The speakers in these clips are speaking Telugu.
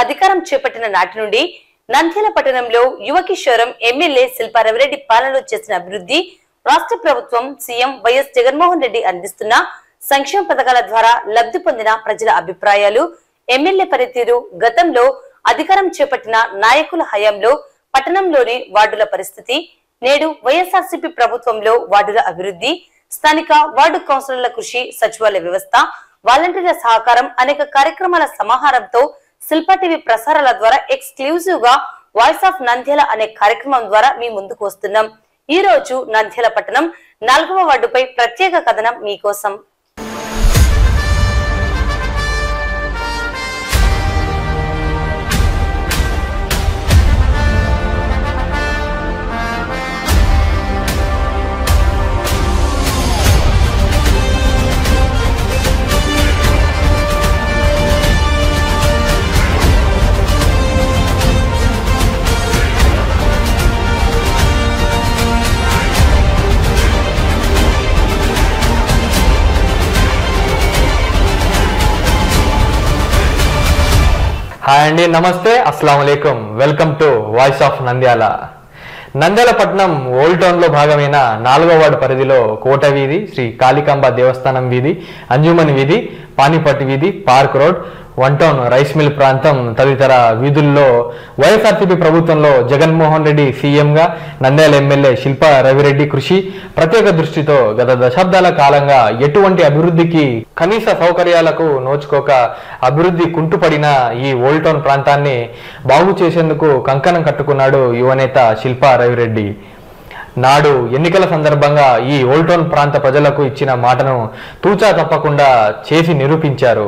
అధికారం చేపట్టిన నాటి నుండి నంద్యాల పట్టణంలో యువ కిషోరం ఎమ్మెల్యే శిల్పా రవిరెడ్డి పాలనలో చేసిన అభివృద్ధి, రాష్ట్ర ప్రభుత్వం సీఎం వైఎస్ జగన్మోహన్ రెడ్డి అందిస్తున్న సంక్షేమ పథకాల ద్వారా లబ్ధి పొందిన ప్రజల అభిప్రాయాలు, ఎమ్మెల్యే పనితీరు, గతంలో అధికారం చేపట్టిన నాయకుల హయాంలో పట్టణంలోని వార్డుల పరిస్థితి, నేడు వైఎస్ఆర్సీపీ ప్రభుత్వంలో వార్డుల అభివృద్ధి, స్థానిక వార్డు కౌన్సిలర్ల కృషి, సచివాలయ వ్యవస్థ, వాలంటీర్ల సహకారం అనేక కార్యక్రమాల సమాహారంతో శిల్పా టీవీ ప్రసారాల ద్వారా ఎక్స్క్లూజివ్ గా వాయిస్ ఆఫ్ నంద్యాల అనే కార్యక్రమం ద్వారా మీ ముందుకు వస్తున్నాం. ఈ రోజు నంద్యాల పట్టణం 4వ వార్డుపై ప్రత్యేక కథనం మీకోసం. హాయ్ అండి, నమస్తే, అస్సలం వాలేకుం. Welcome to voice of Nandyal. Nandyal పట్నం ఓల్డ్ టౌన్ లో భాగమైన 4వ వార్డు పరిధిలో కోట వీధి, శ్రీ కాళికాంబ దేవస్థానం వీధి, అంజుమన్ వీధి, పానిపట్టి వీధి, park road, one town rice mill ప్రాంతం తదితర వీధుల్లో వైఎస్ఆర్సీపీ ప్రభుత్వంలో జగన్మోహన్ రెడ్డి సీఎంగా నంద్యాల ఎమ్మెల్యే శిల్పా రవిరెడ్డి కృషి, ప్రత్యేక దృష్టితో గత దశాబ్దాల కాలంగా ఎటువంటి అభివృద్ధికి కనీస సౌకర్యాలకు నోచుకోక అభివృద్ధి కుంటుపడిన ఈ ఓల్డ్ టౌన్ ప్రాంతాన్ని బాగు చేసేందుకు కంకణం కట్టుకున్నాడు యువనేత శిల్పా రవిరెడ్డి. నాడు ఎన్నికల సందర్భంగా ఈ ఓల్డ్ టౌన్ ప్రాంత ప్రజలకు ఇచ్చిన మాటను తూచా తప్పకుండా చేసి నిరూపించారు.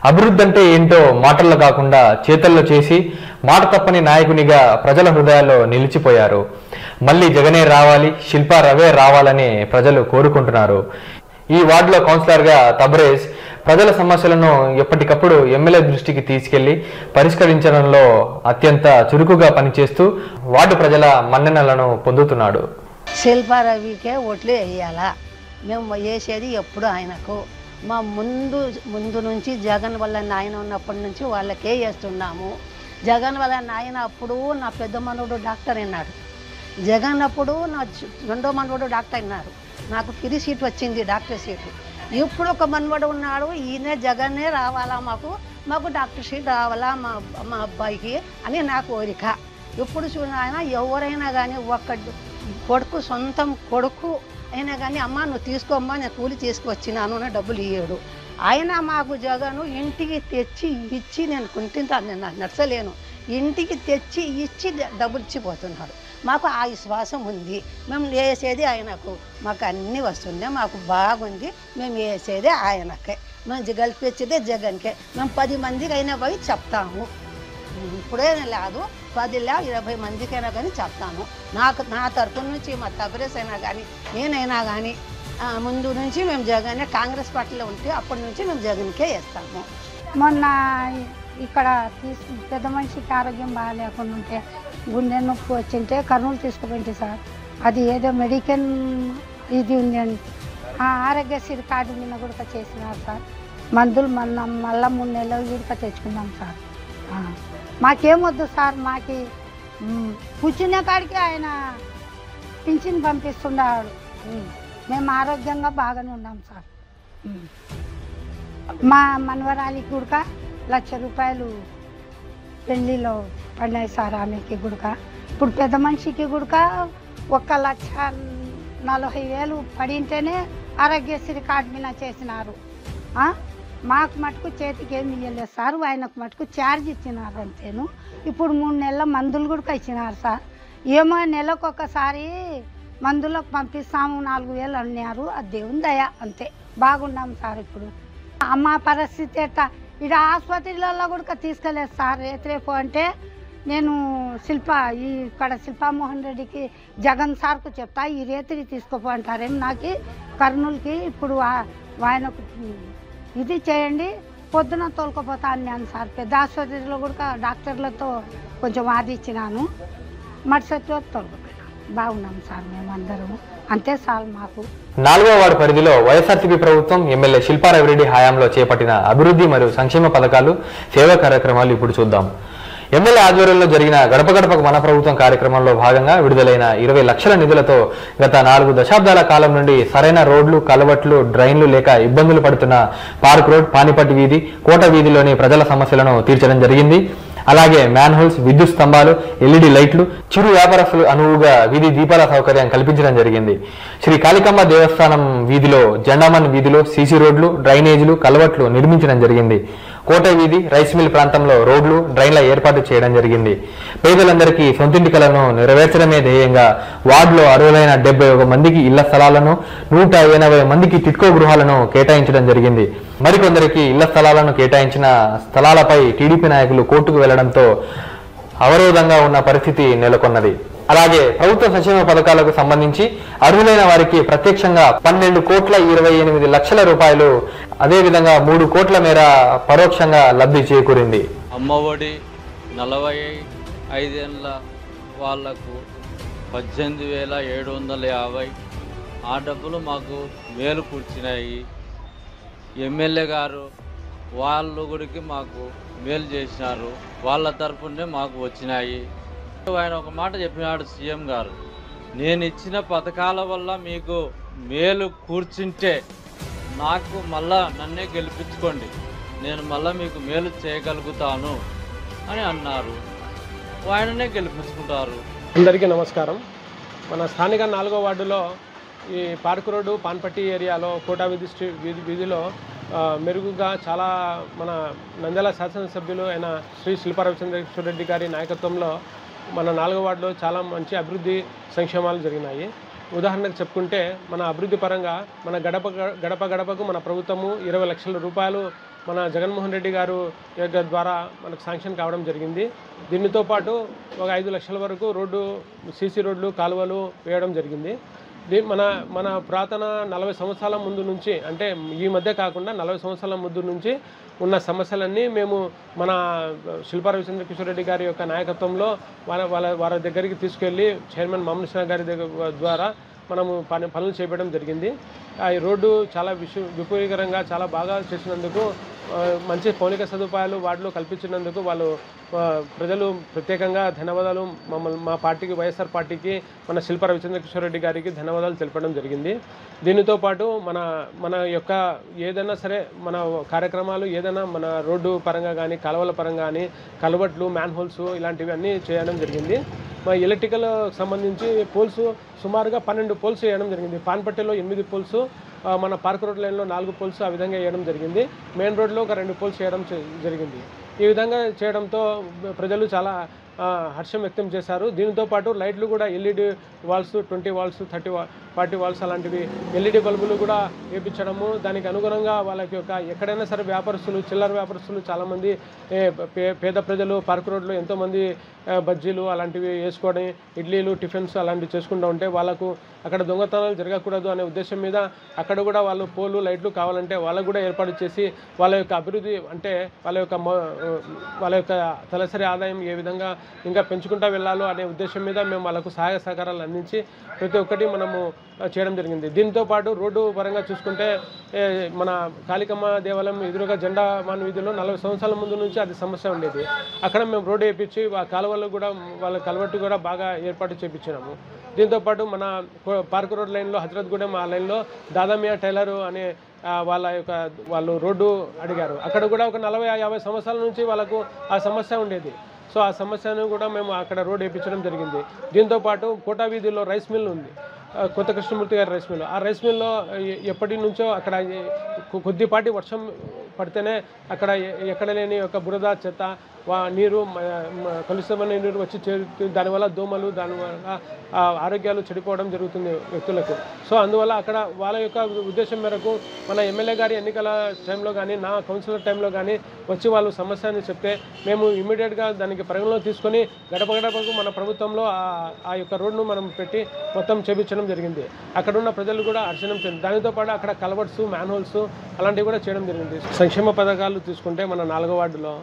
అభివృద్ధి అంటే ఏంటో మాటల్లో కాకుండా చేతల్లో చేసి మాట తప్పని నాయకునిగా ప్రజల హృదయాల్లో నిలిచిపోయారు. మళ్ళీ జగనే రావాలి, శిల్పా రవే రావాలని ప్రజలు కోరుకుంటున్నారు. ఈ వార్డులో కౌన్సిలర్గా తబరేజ్ ప్రజల సమస్యలను ఎప్పటికప్పుడు ఎమ్మెల్యే దృష్టికి తీసుకెళ్లి పరిష్కరించడంలో అత్యంత చురుకుగా పనిచేస్తూ వార్డు ప్రజల మన్ననలను పొందుతున్నాడు. శిల్పా రవికే ఓట్లు వేయాలా, మేము వేసేది ఎప్పుడు ఆయనకు. మా ముందు నుంచి జగన్ వల్ల నాయన ఉన్నప్పటి నుంచి వాళ్ళకే వేస్తున్నాము. జగన్ వల్ల నాయన అప్పుడు నా పెద్ద మనవడు డాక్టర్ అయినాడు, జగన్ అప్పుడు నా రెండో మనవడు డాక్టర్ అయినారు, నాకు ఫ్రీ సీట్ వచ్చింది, డాక్టర్ సీటు. ఇప్పుడు ఒక మనవడు ఉన్నాడు, ఈయన జగన్నే రావాలా, మాకు డాక్టర్ సీట్ రావాలా మా అబ్బాయికి అని నా కోరిక. ఇప్పుడు చూడండి, ఆయన ఎవరైనా కానీ ఒక్క కొడుకు, సొంతం కొడుకు అయినా కానీ అమ్మ నువ్వు తీసుకోమ్మా, నేను కూలి తీసుకువచ్చినాను అని డబ్బులు ఇయ్యాడు. ఆయన మాకు జగను ఇంటికి తెచ్చి ఇచ్చి, నేను కుంటింతాను, నేను నచ్చలేను, ఇంటికి తెచ్చి ఇచ్చి డబ్బులు ఇచ్చిపోతున్నాడు. మాకు ఆ విశ్వాసం ఉంది, మేము వేసేది ఆయనకు, మాకు అన్నీ వస్తున్నాయి, మాకు బాగుంది, మేము వేసేదే ఆయనకే, మేము గెలిపించేదే జగన్కే. మేము 10 మందికి అయినా పోయి చెప్తాము, ఇప్పుడే లేదు, 10-20 మందికైనా కానీ చెప్తాను. నా తరపు నుంచి మా తబరేస్ అయినా కానీ నేనైనా కానీ ముందు నుంచి మేము జగన్నే, కాంగ్రెస్ పార్టీలో ఉంటే అప్పటి నుంచి మేము జగన్కే వేస్తాము. మొన్న ఇక్కడ పెద్ద మనిషికి ఆరోగ్యం బాగాలేకుండా ఉంటే, గుండె నొప్పి వచ్చింటే కర్నూలు తీసుకుపోయింది సార్. అది ఏదో మెడికల్ ఇది ఉంది అని ఆరోగ్యశ్రీ కార్డు నిన్న కూడా చేసినారు సార్. మందులు మళ్ళీ 3 నెలలు కూడా తెచ్చుకున్నాం సార్. మాకేమొద్దు సార్, మాకి కూర్చునే కాడికి ఆయన పింఛన్ పంపిస్తున్నాడు, మేము ఆరోగ్యంగా బాగానే ఉన్నాం సార్. మా మనవరాలికి కూడా 1,00,000 రూపాయలు పెళ్ళిలో పడినాయి సార్ ఆమెకి కూడా. ఇప్పుడు పెద్ద మనిషికి కూడా 1,40,000 పడింటేనే ఆరోగ్యశ్రీ కార్డు మీద చేసినారు. మాకు మటుకు చేతికి ఏమి ఇవ్వలేదు సార్, ఆయనకు మటుకు ఛార్జ్ ఇచ్చినారు అంతేను. ఇప్పుడు 3 నెలల మందులు కూడా ఇచ్చినారు సార్. ఏమో నెలకు ఒకసారి మందులకు పంపిస్తాము 4,000 అన్నారు, అది దేవుని దయ, అంతే బాగున్నాం సార్. ఇప్పుడు అమ్మ పరిస్థితి ఎట్లా, ఇక్కడ ఆసుపత్రిలలో కూడా తీసుకెళ్ళలేదు సార్. రేపు అంటే నేను ఇక్కడ శిల్పామోహన్ రెడ్డికి జగన్ సార్కు చెప్తా, ఈ రేతిని తీసుకోపో అంటారేమో నాకు కర్నూలుకి. ఇప్పుడు ఆయనకు ఇది చేయండి, పొద్దున తోలుకపోతా అన్నాను సార్. పెద్ద ఆసుపత్రిలో కూడా డాక్టర్లతో కొంచెం వాదిచ్చినాను, మరుసటి రోజు తోలుకుపోయినాను. బాగున్నాం సార్ మేమందరము, అంతే చాలు మాకు. 4వ వార్డు పరిధిలో వైఎస్ఆర్సీపీ ప్రభుత్వం ఎమ్మెల్యే శిల్పా రవిరెడ్డి హయాంలో చేపట్టిన అభివృద్ధి మరియు సంక్షేమ పథకాలు, సేవా కార్యక్రమాలు ఇప్పుడు చూద్దాం. ఎమ్మెల్యే ఆధ్వర్యంలో జరిగిన గడప గడపకు మన ప్రభుత్వం కార్యక్రమంలో భాగంగా విడుదలైన 20 లక్షల నిధులతో గత 4 దశాబ్దాల కాలం నుండి సరైన రోడ్లు, కలవట్లు, డ్రైన్లు లేక ఇబ్బందులు పడుతున్న పార్క్ రోడ్, పానిపట్టి వీధి, కోట వీధిలోని ప్రజల సమస్యలను తీర్చడం జరిగింది. అలాగే మ్యాన్హోల్స్, విద్యుత్ స్తంభాలు, ఎల్ఈడి లైట్లు, చిరు వ్యాపారస్తులు అనువుగా వీధి దీపాల సౌకర్యం కల్పించడం జరిగింది. శ్రీ కాళికాంబ దేవస్థానం వీధిలో, జెండామన్ వీధిలో సీసీ రోడ్లు, డ్రైనేజీలు, కలవట్లు నిర్మించడం జరిగింది. కోట వీధి, రైస్ మిల్ ప్రాంతంలో రోడ్లు, డ్రైన్ల ఏర్పాటు చేయడం జరిగింది. పేదలందరికీ సొంతింటి కలను నెరవేర్చడమే ధ్యేయంగా వార్డులో అర్హులైన 71 మందికి ఇళ్ల స్థలాలను, 180 మందికి టిట్కో గృహాలను కేటాయించడం జరిగింది. మరికొందరికి ఇళ్ల స్థలాలను కేటాయించిన స్థలాలపై టీడీపీ నాయకులు కోర్టుకు వెళ్లడంతో అవరోధంగా ఉన్న పరిస్థితి నెలకొన్నది. అలాగే ప్రభుత్వ సంక్షేమ పథకాలకు సంబంధించి అర్హులైన వారికి ప్రత్యక్షంగా 12,28 లక్షల రూపాయలు, అదేవిధంగా 3 కోట్ల మేర పరోక్షంగా లబ్ధి చేకూరింది. అమ్మఒడి 45 ఏళ్ళ వాళ్లకు 18,750, ఆ డబ్బులు మాకు మేలు కూర్చున్నాయి. ఎమ్మెల్యే గారు వాళ్ళు గుడికి మాకు మేలు చేసినారు, వాళ్ళ తరపునే మాకు వచ్చినాయి. ఆయన ఒక మాట చెప్పినాడు సీఎం గారు, నేను ఇచ్చిన పథకాల వల్ల మీకు మేలు కూర్చుంటే నాకు మళ్ళా నన్నే గెలిపించుకోండి, నేను మళ్ళీ మీకు మేలు చేయగలుగుతాను అని అన్నారు. ఆయననే గెలిపించుకుంటారు. అందరికీ నమస్కారం. మన స్థానిక 4వ వార్డులో ఈ పార్క్ రోడ్డు, పాన్పట్టి ఏరియాలో కోటా వీధిలో మెరుగుగా చాలా మన నంద్యాల శాసనసభ్యులు అయిన శ్రీ శిల్పా రవిచంద్రేశ్వర రెడ్డి గారి నాయకత్వంలో మన 4వ వార్డులో చాలా మంచి అభివృద్ధి సంక్షేమాలు జరిగినాయి. ఉదాహరణకు చెప్పుకుంటే మన అభివృద్ధి పరంగా మన గడప గడపకు మన ప్రభుత్వము 20 లక్షల రూపాయలు మన జగన్మోహన్ రెడ్డి గారు ద్వారా మనకు శాంక్షన్ కావడం జరిగింది. దీనితో పాటు ఒక 5 లక్షల వరకు రోడ్డు, సీసీ రోడ్లు, కాలువలు వేయడం జరిగింది. మన పురాతన 40 సంవత్సరాల ముందు నుంచి, అంటే ఈ మధ్య కాకుండా 40 సంవత్సరాల ముందు నుంచి ఉన్న సమస్యలన్నీ మేము మన శిల్పా రవిచంద్ర రెడ్డి గారి యొక్క నాయకత్వంలో వారి దగ్గరికి తీసుకెళ్ళి చైర్మన్ మామూలు సింహ గారి ద్వారా మనము పనులు చేపట్టడం జరిగింది. ఈ రోడ్డు చాలా విపరీతంగా చాలా బాగా చేసినందుకు, మంచి మౌలిక సదుపాయాలు వార్డులో కల్పించినందుకు వాళ్ళు ప్రజలు ప్రత్యేకంగా ధన్యవాదాలు మా పార్టీకి, వైఎస్ఆర్ పార్టీకి, మన శిల్పా రవిచంద్ర రెడ్డి గారికి ధన్యవాదాలు తెలపడం జరిగింది. దీనితో పాటు మన యొక్క ఏదైనా సరే మన కార్యక్రమాలు ఏదైనా మన రోడ్డు పరంగా కానీ, కాలువల పరంగా కానీ, కలవట్లు, మ్యాన్హోల్స్ ఇలాంటివి అన్నీ చేయడం జరిగింది. మా ఎలక్ట్రికల్ సంబంధించి పోల్స్ సుమారుగా 12 పోల్స్ వేయడం జరిగింది. పాన్పట్టెలో 8 పోల్స్, మన పార్క్ రోడ్ లైన్లో 4 పోల్స్ ఆ విధంగా వేయడం జరిగింది. మెయిన్ రోడ్లో ఒక 2 పోల్స్ వేయడం జరిగింది. ఈ విధంగా చేయడంతో ప్రజలు చాలా హర్షం వ్యక్తం చేశారు. దీనితో పాటు లైట్లు కూడా ఎల్ఈడి వాల్స్, 20 వాల్స్, 40 వాల్స్ అలాంటివి ఎల్ఈడి బల్బులు కూడా వేయించడము, దానికి అనుగుణంగా వాళ్ళకి యొక్క ఎక్కడైనా సరే వ్యాపారస్తులు, చిల్లర వ్యాపారస్తులు చాలామంది పేద ప్రజలు పార్క్ రోడ్లో ఎంతోమంది బజ్జీలు అలాంటివి వేసుకొని ఇడ్లీలు, టిఫిన్స్ అలాంటివి చేసుకుంటూ ఉంటే వాళ్ళకు అక్కడ దొంగతనాలు జరగకూడదు అనే ఉద్దేశం మీద అక్కడ కూడా వాళ్ళు పోలు, లైట్లు కావాలంటే వాళ్ళకు కూడా ఏర్పాటు చేసి వాళ్ళ యొక్క అభివృద్ధి, అంటే వాళ్ళ యొక్క తలసరి ఆదాయం ఏ విధంగా ఇంకా పెంచుకుంటూ వెళ్ళాలో అనే ఉద్దేశం మీద మేము వాళ్ళకు సహాయ సహకారాలు అందించి ప్రతి ఒక్కటి మనము చేయడం జరిగింది. దీంతో పాటు రోడ్డు పరంగా చూసుకుంటే మన కాళికమ్మ దేవాలయం ఎదురుగా జెండామాన్ వీధిలో 40 సంవత్సరాల ముందు నుంచి అది సమస్య ఉండేది. అక్కడ మేము రోడ్డు వేయించి ఆ కాలువలు కూడా వాళ్ళ కలవట్టు కూడా బాగా ఏర్పాటు చేయించినాము. దీంతోపాటు మన పార్క్ రోడ్ లైన్లో, హజరత్గూడెం ఆ లైన్లో దాదామియా టైలర్ అనే వాళ్ళు రోడ్డు అడిగారు. అక్కడ కూడా ఒక 40-50 సంవత్సరాల నుంచి వాళ్ళకు ఆ సమస్య ఉండేది. సో ఆ సమస్యను కూడా మేము అక్కడ రోడ్డు వేయించడం జరిగింది. దీంతోపాటు కోటా వీధిలో రైస్ మిల్ ఉంది, కొత్త కృష్ణమూర్తి గారి రైస్ మిల్. ఆ రైస్ మిల్లో ఎప్పటి నుంచో అక్కడ కొద్దిపాటి వర్షం పడితేనే అక్కడ ఎక్కడ లేని ఒక బురద, చెత్త, నీరు, కలుషితమైన నీరు వచ్చి చేరుతుంది. దానివల్ల దోమలు, దానివల్ల ఆరోగ్యాలు చెడిపోవడం జరుగుతుంది వ్యక్తులకు. సో అందువల్ల అక్కడ వాళ్ళ యొక్క ఉద్దేశం మేరకు మన ఎమ్మెల్యే గారి ఎన్నికల టైంలో కానీ, నా కౌన్సిలర్ టైంలో కానీ వచ్చి వాళ్ళు సమస్యని చెప్తే మేము ఇమ్మీడియట్గా దానికి పరిగణలో తీసుకొని గడప గడపకు మన ప్రభుత్వంలో ఆ యొక్క రోడ్ను మనం పెట్టి మొత్తం చేపించడం జరిగింది. అక్కడున్న ప్రజలు కూడా హర్షణం చెంది. దానితో పాటు అక్కడ కలవర్ట్స్, మ్యాన్హోల్స్ అలాంటివి కూడా చేయడం జరిగింది. సంక్షేమ పథకాలు తీసుకుంటే మన 4వ వార్డులో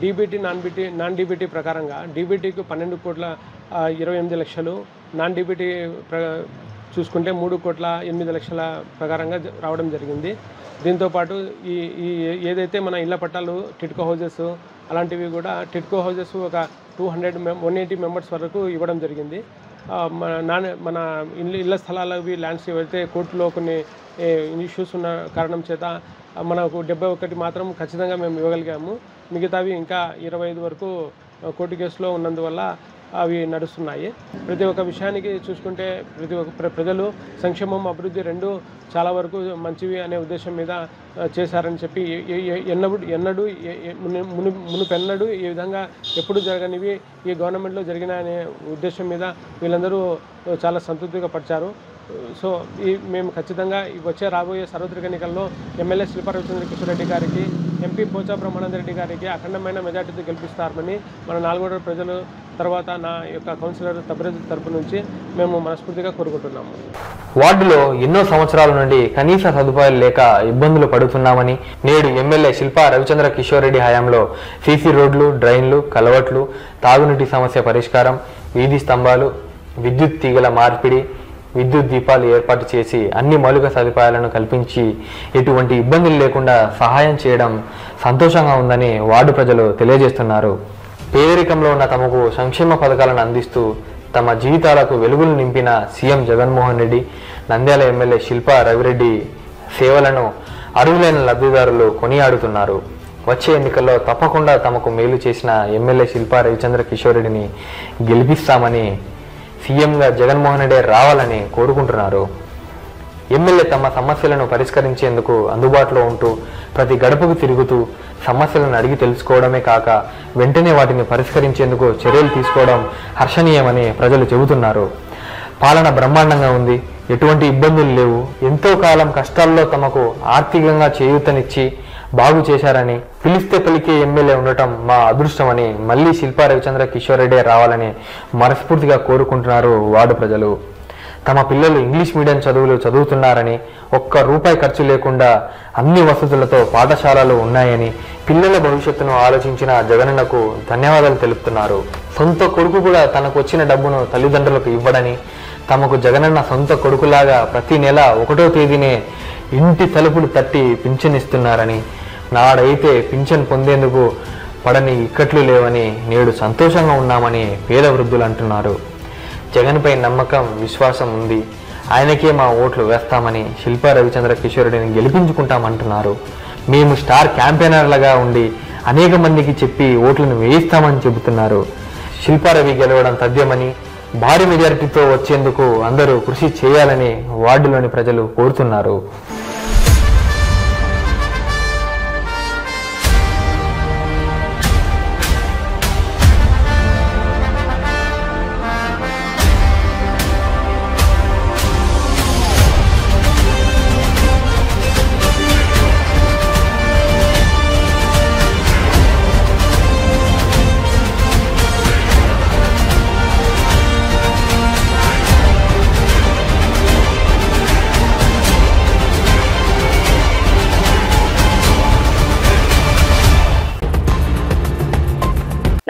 డీబీటీ, నాన్ డీబీటీ ప్రకారంగా డీబీటీకి 12,28 లక్షలు, నాన్ డీబీటీ చూసుకుంటే 3,08,00,000 ప్రకారంగా రావడం జరిగింది. దీంతోపాటు ఈ ఏదైతే మన ఇళ్ల పట్టాలు టిడ్కో హౌజెస్ అలాంటివి కూడా టిడ్కో హౌజెస్ ఒక 180 మెంబర్స్ వరకు ఇవ్వడం జరిగింది. మన ఇళ్ల స్థలాలు ల్యాండ్స్ ఏవైతే కోర్టులో కొన్ని ఇష్యూస్ ఉన్న కారణం చేత మనకు 71 మాత్రం ఖచ్చితంగా మేము ఇవ్వగలిగాము. మిగతావి ఇంకా 25 వరకు కోర్టు కేసులో ఉన్నందువల్ల అవి నడుస్తున్నాయి. ప్రతి ఒక్క విషయానికి చూసుకుంటే ప్రతి ఒక్క ప్రజలు సంక్షేమం అభివృద్ధి రెండు చాలా వరకు మంచివి అనే ఉద్దేశం మీద చేశారని చెప్పి మునుపెన్నడూ ఈ విధంగా ఎప్పుడు జరగనివి ఈ గవర్నమెంట్లో జరిగినాయనే ఉద్దేశం మీద వీళ్ళందరూ చాలా సంతృప్తిగా పరిచారు. సో మేము ఖచ్చితంగా రాబోయే సార్వత్రిక ఎన్నికల్లో ఎమ్మెల్యే శిల్పా రవిచంద్ర కిషోర్ రెడ్డి గారికి, ఎంపీ పోచారం బ్రహ్మానంద రెడ్డి గారికి అఖండమైన మెజార్టీతో గెలిపిస్తారని మన 4 వార్డు ప్రజలు తర్వాత నా యొక్క కౌన్సిలర్ తరపు నుంచి మేము మనస్ఫూర్తిగా కోరుకుంటున్నాము. వార్డులో ఎన్నో సంవత్సరాల నుండి కనీస సదుపాయాలు లేక ఇబ్బందులు పడుతున్నామని, నేడు ఎమ్మెల్యే శిల్పా రవిచంద్ర కిషోర్ రెడ్డి హయాంలో సీసీ రోడ్లు, డ్రైన్లు, కలవట్లు, తాగునీటి సమస్య పరిష్కారం, వీధి స్తంభాలు, విద్యుత్ తీగల మార్పిడి, విద్యుత్ దీపాలు ఏర్పాటు చేసి అన్ని మౌలిక సదుపాయాలను కల్పించి ఎటువంటి ఇబ్బందులు లేకుండా సహాయం చేయడం సంతోషంగా ఉందని వార్డు ప్రజలు తెలియజేస్తున్నారు. పేదరికంలో ఉన్న తమకు సంక్షేమ పథకాలను అందిస్తూ తమ జీవితాలకు వెలుగులు నింపిన సీఎం జగన్మోహన్ రెడ్డి, నంద్యాల ఎమ్మెల్యే శిల్పా రవిరెడ్డి సేవలను అర్హులైన లబ్ధిదారులు కొనియాడుతున్నారు. వచ్చే ఎన్నికల్లో తప్పకుండా తమకు మేలు చేసిన ఎమ్మెల్యే శిల్పా రవిచంద్ర కిషోర్ రెడ్డిని గెలిపిస్తామని, సీఎంగా జగన్మోహన్ రెడ్డి రావాలని కోరుకుంటున్నారు. ఎమ్మెల్యే తమ సమస్యలను పరిష్కరించేందుకు అందుబాటులో ఉంటూ ప్రతి గడపకు తిరుగుతూ సమస్యలను అడిగి తెలుసుకోవడమే కాక వెంటనే వాటిని పరిష్కరించేందుకు చర్యలు తీసుకోవడం హర్షణీయమని ప్రజలు చెబుతున్నారు. పాలన బ్రహ్మాండంగా ఉంది, ఎటువంటి ఇబ్బందులు లేవు, ఎంతో కాలం కష్టాల్లో తమకు ఆర్థికంగా చేయూతనిచ్చి బాగు చేశారని, పిలిస్తే పలికే ఎమ్మెల్యే ఉండటం మా అదృష్టమని, మళ్ళీ శిల్పా రవిచంద్ర కిషోర్ రెడ్డి రావాలని మనస్ఫూర్తిగా కోరుకుంటున్నారు వార్డు ప్రజలు. తమ పిల్లలు ఇంగ్లీష్ మీడియం చదువులు చదువుతున్నారని, ₹1 ఖర్చు లేకుండా అన్ని వసతులతో పాఠశాలలు ఉన్నాయని, పిల్లల భవిష్యత్తును ఆలోచించిన జగనన్నకు ధన్యవాదాలు తెలుపుతున్నారు. సొంత కొడుకు కూడా తనకు వచ్చిన డబ్బును తల్లిదండ్రులకు ఇవ్వడని, తమకు జగనన్న సొంత కొడుకులాగా ప్రతి నెల 1వ తేదీనే ఇంటి తలుపులు తట్టి పింఛన్ ఇస్తున్నారని, నాడైతే పింఛన్ పొందేందుకు పడని ఇక్కట్లు లేవని, నేడు సంతోషంగా ఉన్నామని పేద వృద్ధులు అంటున్నారు. జగన్పై నమ్మకం, విశ్వాసం ఉంది, ఆయనకే మా ఓట్లు వేస్తామని, శిల్పా రవిచంద్ర కిషోర్ రెడ్డిని గెలిపించుకుంటామంటున్నారు. మేము స్టార్ క్యాంపెయినర్లుగా ఉండి అనేక మందికి చెప్పి ఓట్లను వేయిస్తామని చెబుతున్నారు. శిల్పా రవి గెలవడం తథ్యమని, భారీ మెజారిటీతో వచ్చేందుకు అందరూ కృషి చేయాలని వార్డులోని ప్రజలు కోరుతున్నారు.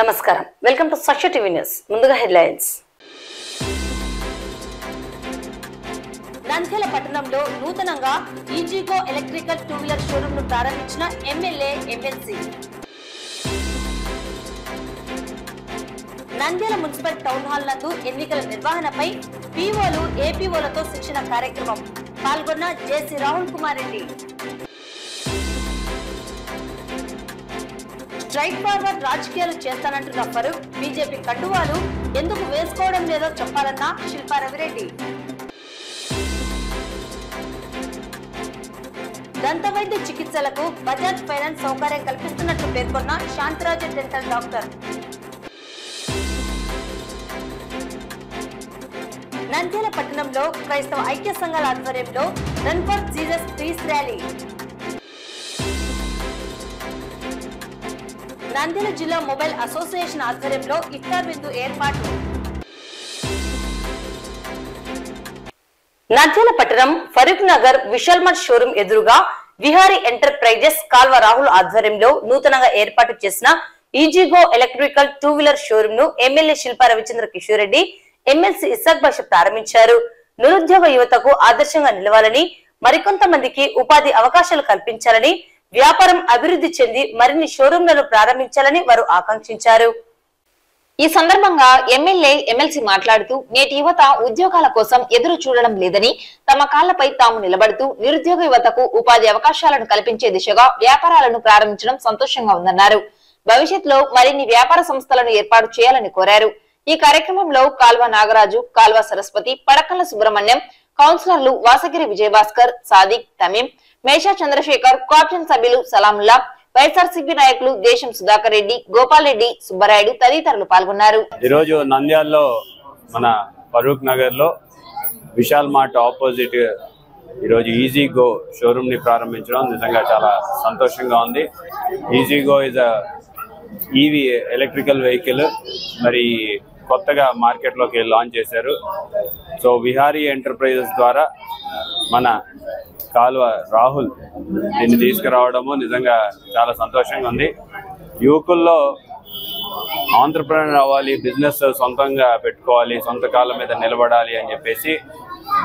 నమస్కారం, welcome to Sakshi TV news. ముందుగా హెడ్లైన్స్. నంద్యాల పట్టణంలో నూతనంగా ఈజీగో ఎలక్ట్రికల్ 2-వీలర్ షోరూమ్ ను ప్రారంభించిన MLA, MLC. Nandyal municipal town hall నందు ఎన్నికల నిర్వహణపై పీఓలు, ఏపీఓలతో శిక్షణ కార్యక్రమం. పాల్గొన్న జేసీ రాహుల్ కుమార్ రెడ్డి. స్ట్రైట్ ఫార్వర్డ్ రాజకీయాలు చేస్తానంటున్న ఫరూక్, బీజేపీ కండువాలు ఎందుకు వేసుకోవడం లేదో చెప్పాలన్న శిల్పా రవిరెడ్డి. దంతవైద్య చికిత్సలకు బజాజ్ ఫైనాన్స్ సౌకర్యం కల్పిస్తున్నట్లు పేర్కొన్న శాంతరాజ డెంటల్ డాక్టర్. నంద్యాల పట్టణంలో క్రైస్తవ ఐక్య సంఘాల ఆధ్వర్యంలో run for Jesus peace rally. Nandyal జిల్లా మొబైల్ అసోసియేషన్ ఆధ్వర్యంలో ఇఫ్తార్ విందు ఏర్పాటు. నంద్యాల పట్టణం ఫరూక్ నగర్ విశాల్మట్ షోరూమ్ ఎదురుగా విహారీ ఎంటర్ప్రైజెస్ కాల్వ రాహుల్ ఆధ్వర్యంలో నూతనంగా ఏర్పాటు చేసిన ఈజీగో ఎలక్ట్రికల్ 2-వీలర్ షోరూమ్ ను ఎమ్మెల్యే శిల్పా రవిచంద్ర కిషోర్ రెడ్డి, ఎమ్మెల్సీ ఇస్సాక్ బాషా ప్రారంభించారు. నిరుద్యోగ యువతకు ఆదర్శంగా నిలవాలని, మరికొంతమందికి ఉపాధి అవకాశాలు కల్పించాలని, వ్యాపారం అభివృద్ధి చెంది మరిన్ని షోరూంలను ప్రారంభించాలని వారు ఆకాంక్షించారు. ఈ సందర్భంగా ఎమ్మెల్సీ మాట్లాడుతూ నేటి యువత ఉద్యోగాల కోసం ఎదురు చూడడం లేదని, తమ కాళ్లపై తాము నిలబడుతూ నిరుద్యోగ యువతకు ఉపాధి అవకాశాలను కల్పించే దిశగా వ్యాపారాలను ప్రారంభించడం సంతోషంగా ఉందన్నారు. భవిష్యత్తులో మరిన్ని వ్యాపార సంస్థలను ఏర్పాటు చేయాలని కోరారు. ఈ కార్యక్రమంలో కాల్వ నాగరాజు, కాల్వ సరస్వతి, పడకల్ల సుబ్రహ్మణ్యం, కౌన్సిలర్లు వాసగిరి విజయభాస్కర్, సాదిక్, తమీం, మేషా చంద్రశేఖర్, కోఆప్షన్ సభ్యులు సలాముల్లా, వైఎస్ఆర్సీపీ నాయకులు దేశం సుధాకర్ రెడ్డి, గోపాల్ రెడ్డి, సుబ్బరాయుడు తదితరులు పాల్గొన్నారు. ఈరోజు నంద్యాలలో మన ఫరూక్ నగర్ లో విశాల్ మార్ట్ ఆపోజిట్ ఈరోజు ఈజీ గో షోరూమ్ ని ప్రారంభించడం నిజంగా చాలా సంతోషంగా ఉంది. Easy go is EV electrical vehicle, మరి కొత్తగా మార్కెట్లోకి లాంచ్ చేశారు. సో విహారీ ఎంటర్ప్రైజెస్ ద్వారా మన కాల్వ రాహుల్ దీన్ని తీసుకురావడము నిజంగా చాలా సంతోషంగా ఉంది. యువకుల్లో ఆంటర్ప్రెనర్ అవ్వాలి, బిజినెస్ సొంతంగా పెట్టుకోవాలి, సొంత కాళ్ళ మీద నిలబడాలి అని చెప్పేసి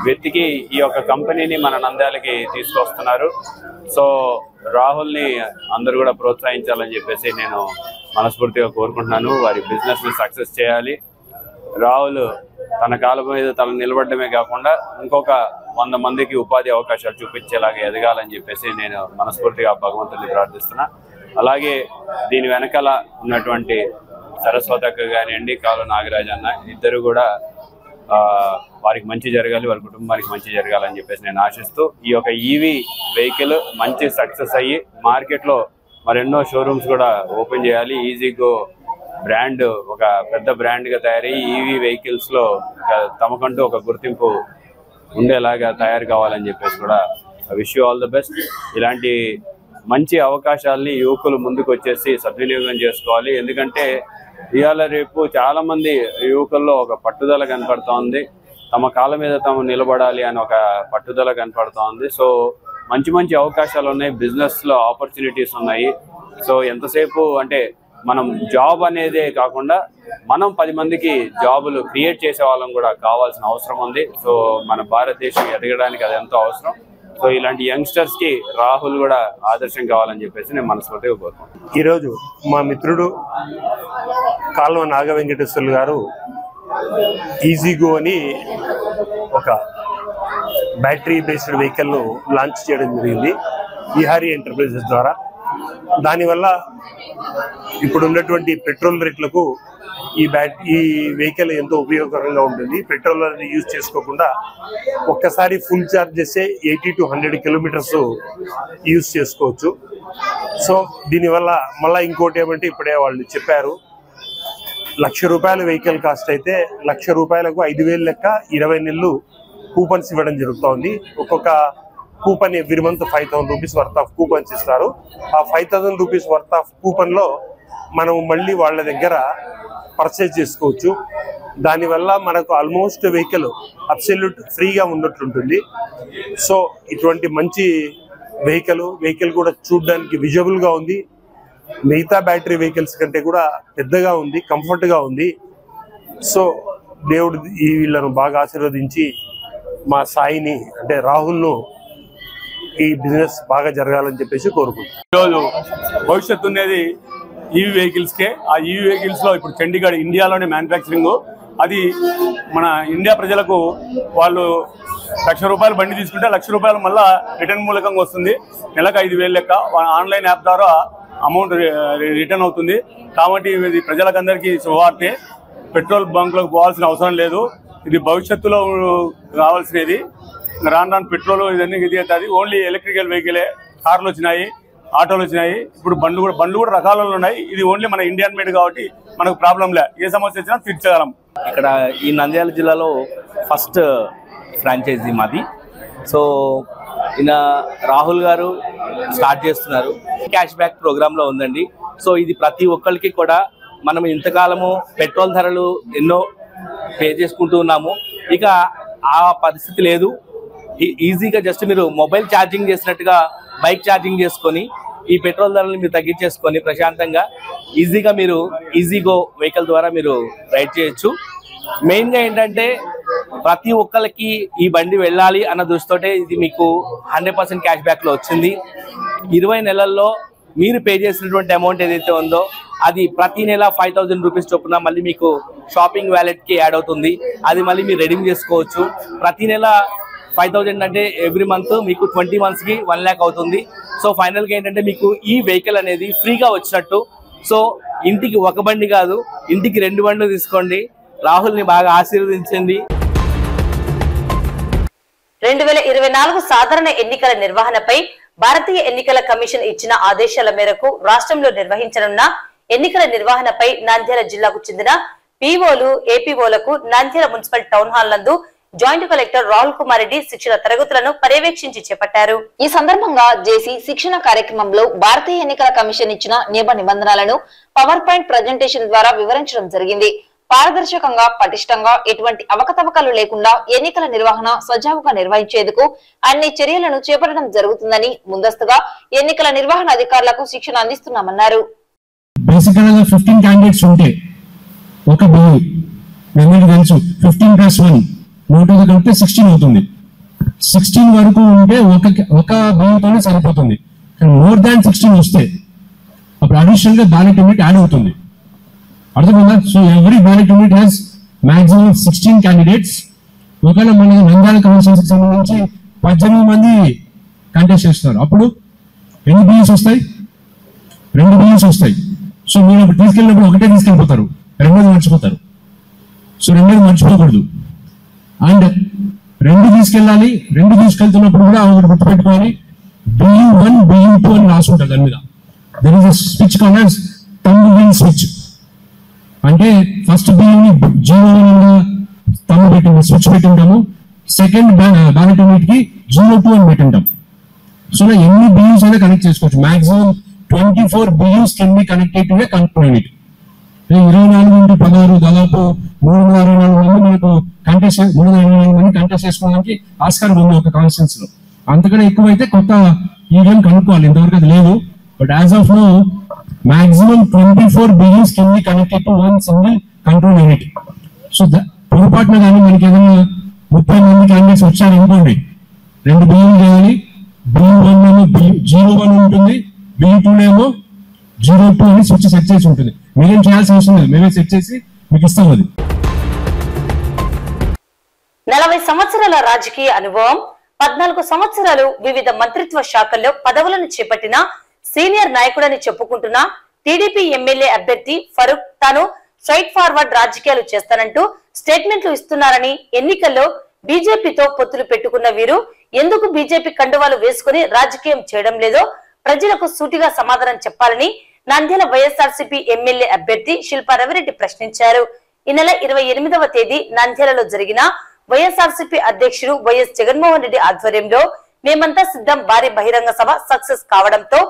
వెతికి ఈ యొక్క కంపెనీని మన నంద్యాలకి తీసుకొస్తున్నారు. సో రాహుల్ని అందరూ కూడా ప్రోత్సహించాలని చెప్పేసి నేను మనస్ఫూర్తిగా కోరుకుంటున్నాను. వారి బిజినెస్ని సక్సెస్ చేయాలి. రాహుల్ తన కాళ్ళ మీద తను నిలబడమే కాకుండా ఇంకొక 100 మందికి ఉపాధి అవకాశాలు చూపించేలాగా ఎదగాలని చెప్పేసి నేను మనస్ఫూర్తిగా భగవంతుని ప్రార్థిస్తున్నా. అలాగే దీని వెనకాల ఉన్నటువంటి సరస్వతక్క కానివ్వండి, కాలు నాగరాజ్ అన్న ఇద్దరు కూడా వారికి మంచి జరగాలి, వారి కుటుంబానికి మంచి జరగాలని చెప్పేసి నేను ఆశిస్తూ ఈ యొక్క ఈవీ వెహికల్ మంచి సక్సెస్ అయ్యి మార్కెట్లో మరెన్నో షోరూమ్స్ కూడా ఓపెన్ చేయాలి. ఈజీగో బ్రాండ్ ఒక పెద్ద బ్రాండ్గా తయారయ్యి ఈవీ వెహికల్స్లో తమకంటూ ఒక గుర్తింపు ఉండేలాగా తయారు కావాలని చెప్పేసి కూడా wish you all the best. ఇలాంటి మంచి అవకాశాలని యువకులు ముందుకు వచ్చేసి సద్వినియోగం చేసుకోవాలి. ఎందుకంటే ఇవాళ రేపు చాలా మంది యువకుల్లో ఒక పట్టుదల కనపడుతూ ఉంది, తమ కాళ్ళ మీద తాము నిలబడాలి అని ఒక పట్టుదల కనపడుతూ ఉంది. సో మంచి మంచి అవకాశాలు ఉన్నాయి, బిజినెస్లో ఆపర్చునిటీస్ ఉన్నాయి. సో ఎంతసేపు అంటే మనం జాబ్ అనేదే కాకుండా మనం 10 మందికి జాబులు క్రియేట్ చేసే వాళ్ళం కూడా కావాల్సిన అవసరం ఉంది. సో మన భారతదేశం ఎదగడానికి అది ఎంతో అవసరం. సో ఇలాంటి యంగ్స్టర్స్ కి రాహుల్ కూడా ఆదర్శం కావాలని చెప్పేసి నేను మనస్ఫూర్తిగా కోరుకుంటున్నాను. ఈరోజు మా మిత్రుడు కాల్వ నాగవెంకటేశ్వర్లు గారు ఈజీగో అని ఒక బ్యాటరీ బేస్డ్ వెహికల్ను లాంచ్ చేయడం జరిగింది విహారీ ఎంటర్ప్రైజెస్ ద్వారా. దానివల్ల ఇప్పుడు ఉన్నటువంటి పెట్రోల్ రేట్లకు ఈ వెహికల్ ఎంతో ఉపయోగకరంగా ఉంటుంది. పెట్రోల్ అనేది యూజ్ చేసుకోకుండా ఒక్కసారి ఫుల్ ఛార్జ్ చేస్తే 80 to 100 కిలోమీటర్స్ యూజ్ చేసుకోవచ్చు. సో దీనివల్ల మళ్ళీ ఇంకోటి ఏమంటే ఇప్పుడే వాళ్ళు చెప్పారు, ₹1,00,000 వెహికల్ కాస్ట్ అయితే ₹1,00,000కు 5,000 లెక్క 20 నెలలు కూపన్స్ ఇవ్వడం జరుగుతోంది. ఒక్కొక్క coupon every month ₹5,000 worth of coupons ఇస్తారు. ఆ ₹5,000 వర్త్ ఆఫ్ కూపన్ లో మనం మళ్ళీ వాళ్ళ దగ్గర పర్చేజ్ చేసుకోవచ్చు. దానివల్ల మనకు ఆల్మోస్ట్ వెహికల్ అబ్సల్యూట్ ఫ్రీగా ఉన్నట్లుంటుంది. సో ఇటువంటి మంచి వెహికల్ కూడా చూడడానికి విజువల్ గా ఉంది. మిగతా బ్యాటరీ వెహికల్స్ కంటే కూడా పెద్దగా ఉంది, కంఫర్ట్ గా ఉంది. సో దేవుడు వీళ్ళను బాగా ఆశీర్వదించి మా సాయిని అంటే రాహుల్ను ఈ బిజినెస్ బాగా జరగాలని చెప్పేసి కోరుకుంటున్నాను. ఈరోజు భవిష్యత్తు ఉన్నది ఈవీ వెహికల్స్కే. ఆ ఈవీ వెహికల్స్ లో ఇప్పుడు చండీగఢ్ ఇండియాలోనే మ్యానుఫ్యాక్చరింగ్. అది మన ఇండియా ప్రజలకు వాళ్ళు ₹1,00,000 బండి తీసుకుంటే ₹1,00,000 మళ్ళీ రిటర్న్ మూలకంగా వస్తుంది. నెలకు 5,000 లెక్క ఆన్లైన్ యాప్ ద్వారా అమౌంట్ రిటర్న్ అవుతుంది. కాబట్టి ఇది ప్రజలకందరికీ శుభవార్తే. పెట్రోల్ బంక్లకు పోవాల్సిన అవసరం లేదు. ఇది భవిష్యత్తులో రావాల్సినది. రాను రాను పెట్రోల్ ఇదన్నీ ఇది అవుతుంది. ఓన్లీ ఎలక్ట్రికల్ వెహికలే. కార్లు వచ్చినాయి, ఆటోలు వచ్చినాయి, ఇప్పుడు బండ్లు కూడా రకాలలో ఉన్నాయి. ఇది ఓన్లీ మన ఇండియన్ మేడ్ కాబట్టి మనకు ప్రాబ్లం లే, ఏ సమస్య వచ్చినా తీర్చగలం. ఇక్కడ ఈ నంద్యాల జిల్లాలో ఫస్ట్ ఫ్రాంచైజీ మాది. సో ఈయన రాహుల్ గారు స్టార్ట్ చేస్తున్నారు. క్యాష్ బ్యాక్ ప్రోగ్రాంలో ఉందండి. సో ఇది ప్రతి ఒక్కరికి కూడా మనం ఇంతకాలము పెట్రోల్ ధరలు ఎన్నో పే చేసుకుంటూ ఉన్నాము. ఇక ఆ పరిస్థితి లేదు. ఈజీగా జస్ట్ మీరు మొబైల్ ఛార్జింగ్ చేసినట్టుగా బైక్ ఛార్జింగ్ చేసుకొని ఈ పెట్రోల్ ధరలను మీరు తగ్గించేసుకొని ప్రశాంతంగా ఈజీగా మీరు ఈజీగో వెహికల్ ద్వారా మీరు రైడ్ చేయొచ్చు. మెయిన్గా ఏంటంటే ప్రతి ఒక్కరికి ఈ బండి వెళ్ళాలి అన్న దృష్టితోటే ఇది మీకు 100% క్యాష్ బ్యాక్లో వచ్చింది. 20 నెలల్లో మీరు పే చేసినటువంటి అమౌంట్ ఏదైతే ఉందో అది ప్రతి నెల 5,000 రూపీస్ చొప్పున మళ్ళీ మీకు షాపింగ్ వ్యాలెట్కి యాడ్ అవుతుంది. అది మళ్ళీ మీరు రెడీమ్ చేసుకోవచ్చు. ప్రతి నెల 5,000 అంటే ఎవ్రీ మంత్ మీకు 20 మంత్స్కి 1 lakh అవుతుంది. సో ఫైనల్గా ఏంటంటే మీకు ఈ వెహికల్ అనేది ఫ్రీగా వచ్చినట్టు. సో ఇంటికి ఒక బండి కాదు, ఇంటికి 2 బండ్లు తీసుకోండి. రాహుల్ని బాగా ఆశీర్వదించండి. 2024 సాధారణ ఎన్నికల నిర్వహణపై భారతీయ ఎన్నికల కమిషన్ ఇచ్చిన ఆదేశాల మేరకు రాష్ట్రంలో నిర్వహించనున్న ఎన్నికల నిర్వహణపై నంద్యాల జిల్లాకు చెందిన పీఓలు, ఏపీఓలకు నంద్యాల మున్సిపల్ టౌన్ హాల్ నందు జాయింట్ కలెక్టర్ రాహుల్ కుమార్ రెడ్డి శిక్షణ తరగతులను పర్యవేక్షించి చేపట్టారు. ఈ సందర్భంగా జేసీ శిక్షణ కార్యక్రమంలో భారతీయ ఎన్నికల కమిషన్ ఇచ్చిన నియమ నిబంధనలను పవర్ పాయింట్ ప్రజెంటేషన్ ద్వారా వివరించడం జరిగింది. పారదర్శకంగా, పటిష్టంగా, ఎటువంటి అవకతవకలు లేకుండా ఎన్నికల నిర్వహణ సజావుగా నిర్వహించేందుకు అన్ని చర్యలను చేపట్టడం జరుగుతుందని ముందస్తుగా ఎన్నికల నిర్వహణ అధికారులకు శిక్షణ అందిస్తున్నామన్నారు. బేసికల్ గా 15 క్యాండిడేట్స్ ఉంటే ఒక బిల్లు మీకు తెలుసు 15+1 నోటీసు కలిపితే 16 అవుతుంది. 16 వరకు ఉంటే ఒక బిల్లుతోనే సరిపోతుంది. మోర్ దాన్ 16 వస్తే అప్పుడు అడిషనల్ గా బ్యాలెట్ యూనిట్ యాడ్ అవుతుంది. అర్థమైందా? So every ballot unit has maximum 16 candidates. ఒకవేళ మన నంద్యాల కమిషన్స్ సంబంధించి 18 మంది కంటెస్ట్ చేస్తున్నారు. అప్పుడు ఎన్ని బిల్స్ వస్తాయి? 2 బిల్స్ వస్తాయి. సో మీరు అప్పుడు తీసుకెళ్ళినప్పుడు ఒకటే తీసుకెళ్ళిపోతారు, రెండోది మర్చిపోతారు. సో రెండోది మర్చిపోకూడదు. అండ్ 2 తీసుకెళ్ళాలి. 2 తీసుకెళ్తున్నప్పుడు కూడా ఒకటి గుర్తుపెట్టుకోవాలి, BU1, BU2 అని రాసుకుంటారు. దాని మీద there is a switch called as thumb wheel switch. అంటే ఫస్ట్ బిల్ని 0 థంబ్ పెట్టింటాము, స్విచ్ పెట్టింటాము. సెకండ్ బ్యాలెట్ యూనిట్ కి 02 అని పెట్టింటాం. సో ఎన్ని బిల్స్ అయినా కనెక్ట్ చేసుకోవచ్చు. Maximum 24 bills can be connected to a control unit. 24x16 దాదాపు 364 మంది మనకు కంటెస్ట్ 324 మంది కంటెస్ట్ చేసుకోవడానికి ఆస్కారం ఉంది ఒక కాన్స్టిట్యూన్స్ లో. అంతకన్నా ఎక్కువైతే కొత్త ఈవెంట్ కనుక్కోవాలి. ఇంతవరకు అది లేదు. But as of no maximum 24 bills can be connected to one single control unit. So పొరపాటున కానీ మనకి ఏదైనా 30 మంది క్యాండిడేట్స్ వచ్చారు అనుకోండి, 2 బిల్లు చేయాలి. BU1 ఏమో 01 ఉంటుంది, BU2 ఏమో 02 అని స్విచ్ సెట్ చేసి ఉంటుంది. మీరేం చేయాల్సిన అవసరం లేదు, మేమే సెట్ చేసి మీకు ఇస్తాం. అది 40 సంవత్సరాల రాజకీయ అనుభవం, 14 సంవత్సరాలు వివిధ మంత్రిత్వ శాఖల్లో పదవులను చేపట్టిన సీనియర్ నాయకుడని చెప్పుకుంటున్న టీడీపీ ఎమ్మెల్యే అభ్యర్థి ఫరూక్ తాను స్ట్రైట్ ఫార్వర్డ్ రాజకీయాలు చేస్తానంటూ స్టేట్మెంట్లు ఇస్తున్నారని, ఎన్నికల్లో బీజేపీతో పొత్తులు పెట్టుకున్న వీరు ఎందుకు బీజేపీ కండువాలు వేసుకుని రాజకీయం చేయడం లేదో ప్రజలకు సూటిగా సమాధానం చెప్పాలని నంద్యాల వైఎస్ఆర్సీపీ ఎమ్మెల్యే అభ్యర్థి శిల్పా రవిరెడ్డి ప్రశ్నించారు. ఈ నెల 28వ తేదీ నంద్యాలలో జరిగిన వైఎస్ఆర్సీపీ అధ్యక్షుడు వైఎస్ జగన్మోహన్ రెడ్డి ఆధ్వర్యంలో మేమంతా సిద్ధం భారీ బహిరంగ సభ సక్సెస్ కావడంతో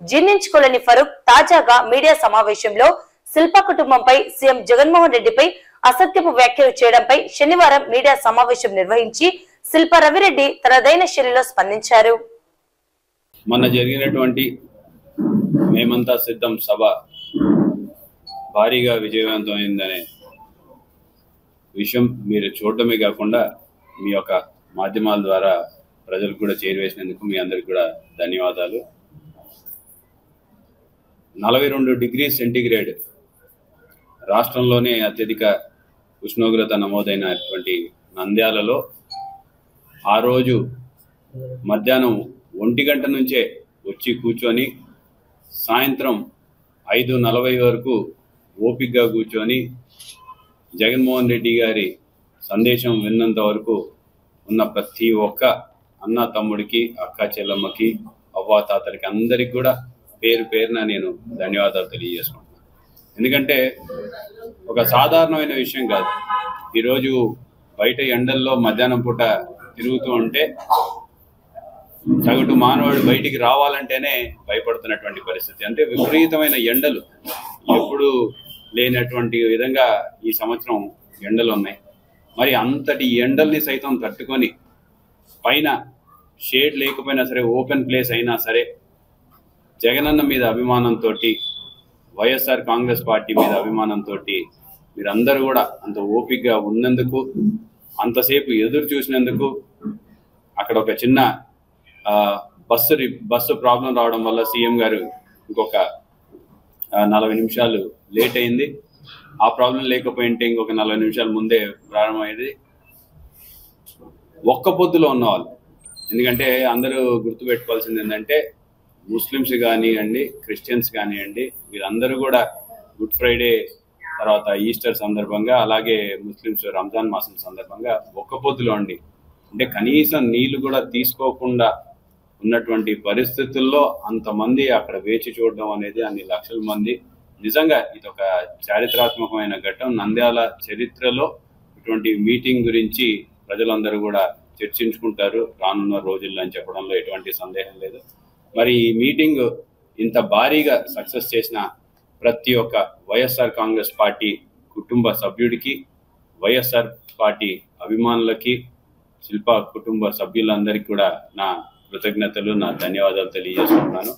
జీర్ణించుకోలేని ఫరూక్ తాజాగా మీడియా సమావేశంలో శిల్పా కుటుంబంపై సీఎం జగన్మోహన్ రెడ్డిపై అసత్యపు వ్యాఖ్యలు చేయడంపై శనివారం మీడియా సమావేశం నిర్వహించి శిల్పా రవిరెడ్డి తనదైన శైలిలో స్పందించారు. మొన్న జరిగినటువంటి మేమంతా సిద్ధం సభ భారీగా విజయవంతమైందనే విషయం మీరు చూడటమే కాకుండా మీ యొక్క మాధ్యమాల ద్వారా ప్రజలకు కూడా చేరువేసినందుకు మీ అందరికి కూడా ధన్యవాదాలు. 42 డిగ్రీ సెంటీగ్రేడ్ రాష్ట్రంలోనే అత్యధిక ఉష్ణోగ్రత నమోదైనటువంటి నంద్యాలలో ఆ రోజు మధ్యాహ్నం 1 గంట నుంచే వచ్చి కూర్చొని సాయంత్రం 5:40 వరకు ఓపికగా కూర్చొని జగన్మోహన్ రెడ్డి గారి సందేశం విన్నంత వరకు ఉన్న ప్రతి ఒక్క అన్న తమ్ముడికి, అక్క చెల్లమ్మకి, అవ్వాతాతలకి అందరికి కూడా పేరు పేరున నేను ధన్యవాదాలు తెలియజేసుకుంటున్నాను. ఎందుకంటే ఒక సాధారణమైన విషయం కాదు. ఈరోజు బయట ఎండల్లో మధ్యాహ్నం పూట తిరుగుతూ ఉంటే సగటు మానవుడు బయటికి రావాలంటేనే భయపడుతున్నటువంటి పరిస్థితి. అంటే విపరీతమైన ఎండలు, ఎప్పుడు లేనటువంటి విధంగా ఈ సంవత్సరం ఎండలు ఉన్నాయి. మరి అంతటి ఎండల్ని సైతం తట్టుకొని పైన షేడ్ లేకపోయినా సరే, ఓపెన్ ప్లేస్ అయినా సరే, జగనన్న మీద అభిమానంతో, వైఎస్ఆర్ కాంగ్రెస్ పార్టీ మీద అభిమానంతో మీరందరూ కూడా అంత ఓపికగా ఉన్నందుకు, అంతసేపు ఎదురు చూసినందుకు, అక్కడ ఒక చిన్న బస్సు ప్రాబ్లం రావడం వల్ల సీఎం గారు ఇంకొక 40 నిమిషాలు లేట్ అయింది. ఆ ప్రాబ్లం లేకపోయింటే ఇంకొక 40 నిమిషాల ముందే ప్రారంభమైంది. ఒక్క పొద్దులో ఉన్నవాళ్ళు, ఎందుకంటే అందరూ గుర్తుపెట్టుకోవాల్సింది ఏంటంటే ముస్లిమ్స్ కానివ్వండి, క్రిస్టియన్స్ కానివ్వండి, వీరందరూ కూడా గుడ్ ఫ్రైడే తర్వాత ఈస్టర్ సందర్భంగా, అలాగే ముస్లిమ్స్ రంజాన్ మాసం సందర్భంగా ఒక్క పొద్దులో అండి. అంటే కనీసం నీళ్లు కూడా తీసుకోకుండా ఉన్నటువంటి పరిస్థితుల్లో అంతమంది అక్కడ వేచి చూడడం అనేది, అన్ని లక్షల మంది, నిజంగా ఇది ఒక చారిత్రాత్మకమైన ఘట్టం. నంద్యాల చరిత్రలో ఇటువంటి మీటింగ్ గురించి ప్రజలందరూ కూడా చర్చించుకుంటారు రానున్న రోజుల్లో అని చెప్పడంలో ఎటువంటి సందేహం లేదు. మరి ఈ మీటింగ్ ఇంత భారీగా సక్సెస్ చేసిన ప్రతి ఒక్క వైఎస్ఆర్ కాంగ్రెస్ పార్టీ కుటుంబ సభ్యుడికి, వైఎస్ఆర్ పార్టీ అభిమానులకి, శిల్ప కుటుంబ సభ్యులందరికీ కూడా నా కృతజ్ఞతలు, నా ధన్యవాదాలు తెలియజేస్తున్నాను.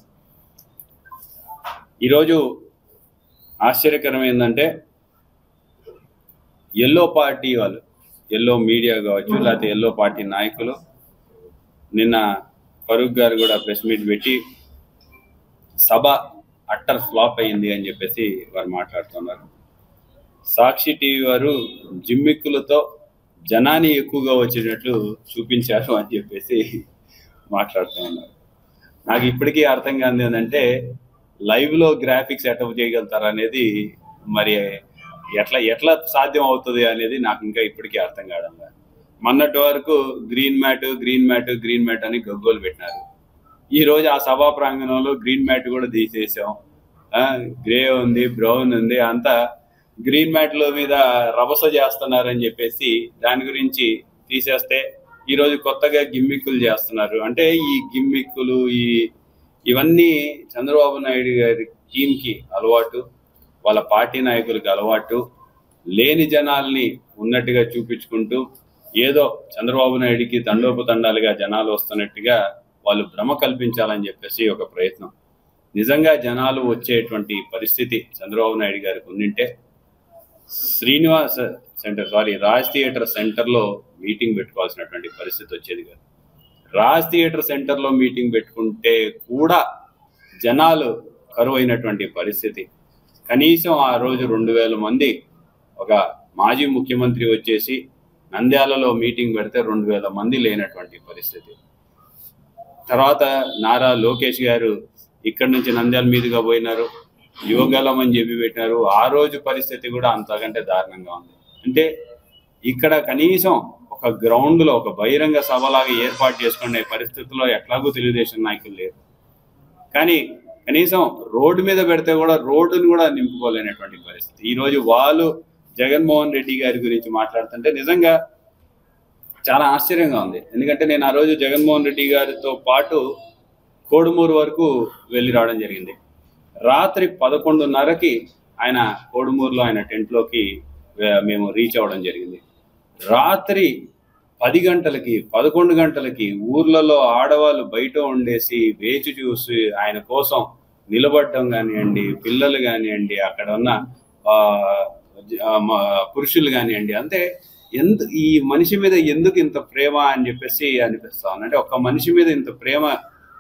ఈరోజు ఆశ్చర్యకరం ఏంటంటే ఎల్లో పార్టీ వాళ్ళు, ఎల్లో మీడియా కావచ్చు, లేకపోతే ఎల్లో పార్టీ నాయకులు నిన్న ఫరూక్ గారు కూడా ప్రెస్ మీట్ పెట్టి సభ అట్టర్ ఫ్లాప్ అయింది అని చెప్పేసి వారు మాట్లాడుతున్నారు. సాక్షి టీవీ వారు జిమ్మిక్కులతో జనాన్ని ఎక్కువగా వచ్చేటట్లు చూపించారు అని చెప్పేసి మాట్లాడుతున్నారు. నాకు ఇప్పటికీ అర్థం కాదు ఏంటంటే లైవ్లో గ్రాఫిక్స్ ఎట్లా చేయగలుగుతారు అనేది, మరి ఎట్లా సాధ్యం అవుతుంది అనేది నాకు ఇంకా ఇప్పటికీ అర్థం కావడం లేదు. మొన్నటి వరకు గ్రీన్ మ్యాట్ అని గగ్గోలు పెట్టినారు. ఈ రోజు ఆ సభా ప్రాంగణంలో గ్రీన్ మ్యాట్ కూడా తీసేసాం, గ్రే ఉంది, బ్రౌన్ ఉంది, అంతా గ్రీన్ మ్యాట్లో మీద రభస చేస్తున్నారని చెప్పేసి దాని గురించి తీసేస్తే ఈరోజు కొత్తగా గిమ్మిక్కులు చేస్తున్నారు. అంటే ఈ గిమ్మిక్కులు ఇవన్నీ చంద్రబాబు నాయుడు గారి టీంకి అలవాటు, వాళ్ళ పార్టీ నాయకులకు అలవాటు. లేని జనాల్ని ఉన్నట్టుగా చూపించుకుంటూ ఏదో చంద్రబాబు నాయుడికి తండోపతండాలుగా జనాలు వస్తున్నట్టుగా వాళ్ళు భ్రమ కల్పించాలని చెప్పేసి ఒక ప్రయత్నం. నిజంగా జనాలు వచ్చేటువంటి పరిస్థితి చంద్రబాబు నాయుడు గారికి ఉండింటే రాజ్ థియేటర్ సెంటర్లో మీటింగ్ పెట్టుకోవాల్సినటువంటి పరిస్థితి వచ్చేది కాదు. రాజ్ థియేటర్ సెంటర్లో మీటింగ్ పెట్టుకుంటే కూడా జనాలు కరువు అయినటువంటి పరిస్థితి. కనీసం ఆ రోజు 2000 మంది, ఒక మాజీ ముఖ్యమంత్రి వచ్చేసి నంద్యాలలో మీటింగ్ పెడితే 2000 మంది లేనటువంటి పరిస్థితి. తర్వాత నారా లోకేష్ గారు ఇక్కడి నుంచి నంద్యాల మీదుగా పోయినారు, యువగలం అని చెప్పి పెట్టినారు. ఆ రోజు పరిస్థితి కూడా అంతకంటే దారుణంగా ఉంది. అంటే ఇక్కడ కనీసం ఒక గ్రౌండ్లో ఒక బహిరంగ సభలాగా ఏర్పాటు చేసుకునే పరిస్థితుల్లో ఎట్లాగూ తెలుగుదేశం నాయకులు లేరు. కానీ కనీసం రోడ్డు మీద పెడితే కూడా రోడ్డును కూడా నింపుకోలేనటువంటి పరిస్థితి. ఈరోజు వాళ్ళు జగన్మోహన్ రెడ్డి గారి గురించి మాట్లాడుతుంటే నిజంగా చాలా ఆశ్చర్యంగా ఉంది. ఎందుకంటే నేను ఆ రోజు జగన్మోహన్ రెడ్డి గారితో పాటు కోడుమూరు వరకు వెళ్ళి రావడం జరిగింది. రాత్రి 11:30కి ఆయన కోడుమూరులో ఆయన టెంట్లోకి మేము రీచ్ అవ్వడం జరిగింది. రాత్రి 10 గంటలకి 11 గంటలకి ఊర్లలో ఆడవాళ్ళు బయట ఉండేసి వేచి చూసి ఆయన కోసం నిలబడడం కానివ్వండి, పిల్లలు కానివ్వండి, అక్కడ ఉన్న పురుషులు కానివ్వండి, అంటే ఈ మనిషి మీద ఎందుకు ఇంత ప్రేమ అని చెప్పేసి అనిపిస్తాను. అంటే ఒక మనిషి మీద ఇంత ప్రేమ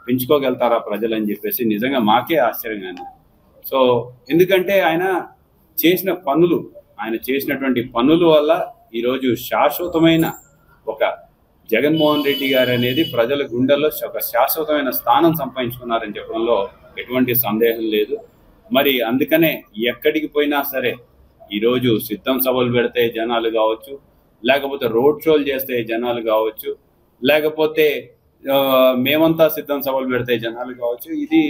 పెంచుకోగలుగుతారా ప్రజలు అని చెప్పేసి నిజంగా మాకే ఆశ్చర్యంగా. సో ఎందుకంటే ఆయన చేసినటువంటి పనుల వల్ల ఈరోజు శాశ్వతమైన ఒక జగన్మోహన్ రెడ్డి గారు అనేది ప్రజల గుండెల్లో ఒక శాశ్వతమైన స్థానం సంపాదించుకున్నారని చెప్పడంలో ఎటువంటి సందేహం లేదు. మరి అందుకనే ఎక్కడికి పోయినా సరే ఈరోజు సిద్ధం సభలు పెడితే జనాలు కావచ్చు, లేకపోతే రోడ్ షోలు చేస్తే జనాలు కావచ్చు, లేకపోతే మేమంతా సిద్ధం సభలు పెడితే జనాలు కావచ్చు, ఇది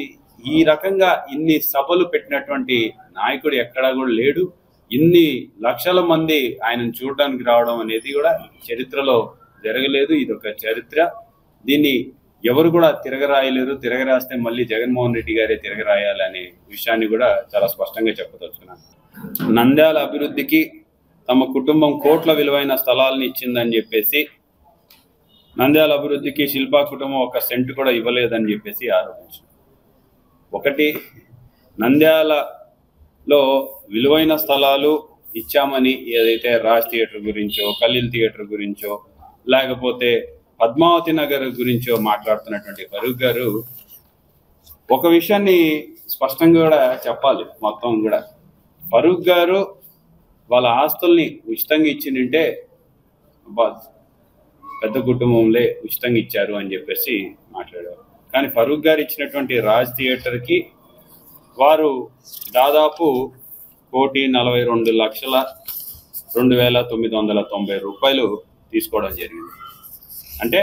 ఈ రకంగా ఇన్ని సభలు పెట్టినటువంటి నాయకుడు ఎక్కడా కూడా లేడు. ఇన్ని లక్షల మంది ఆయనను చూడడానికి రావడం అనేది కూడా చరిత్రలో జరగలేదు. ఇది ఒక చరిత్ర. దీన్ని ఎవరు కూడా తిరగరాయలేరు. తిరగరాస్తే మళ్ళీ జగన్మోహన్ రెడ్డి గారే తిరగరాయాలనే విషయాన్ని కూడా చాలా స్పష్టంగా చెప్పదలుచుకున్నాను. నంద్యాల అభివృద్ధికి తమ కుటుంబం కోట్ల విలువైన స్థలాలను ఇచ్చిందని చెప్పేసి, నంద్యాల అభివృద్ధికి శిల్పా కుటుంబం 1 సెంటు కూడా ఇవ్వలేదని చెప్పేసి ఆరోపించారు. ఒకటి, నంద్యాలలో విలువైన స్థలాలు ఇచ్చామని ఏదైతే రాజ్ థియేటర్ గురించో, ఖలీల్ థియేటర్ గురించో, లేకపోతే పద్మావతి నగర్ గురించో మాట్లాడుతున్నటువంటి ఫరూక్ గారు ఒక విషయాన్ని స్పష్టంగా కూడా చెప్పాలి. మొత్తం కూడా ఫరూక్ గారు వాళ్ళ ఆస్తుల్ని ఉచితంగా ఇచ్చిందంటే పెద్ద కుటుంబంలే ఉచితంగా ఇచ్చారు అని చెప్పేసి మాట్లాడారు. కానీ ఫరూక్ గారు ఇచ్చినటువంటి రాజ్ థియేటర్కి వారు దాదాపు 1,42,02,990 రూపాయలు తీసుకోవడం జరిగింది. అంటే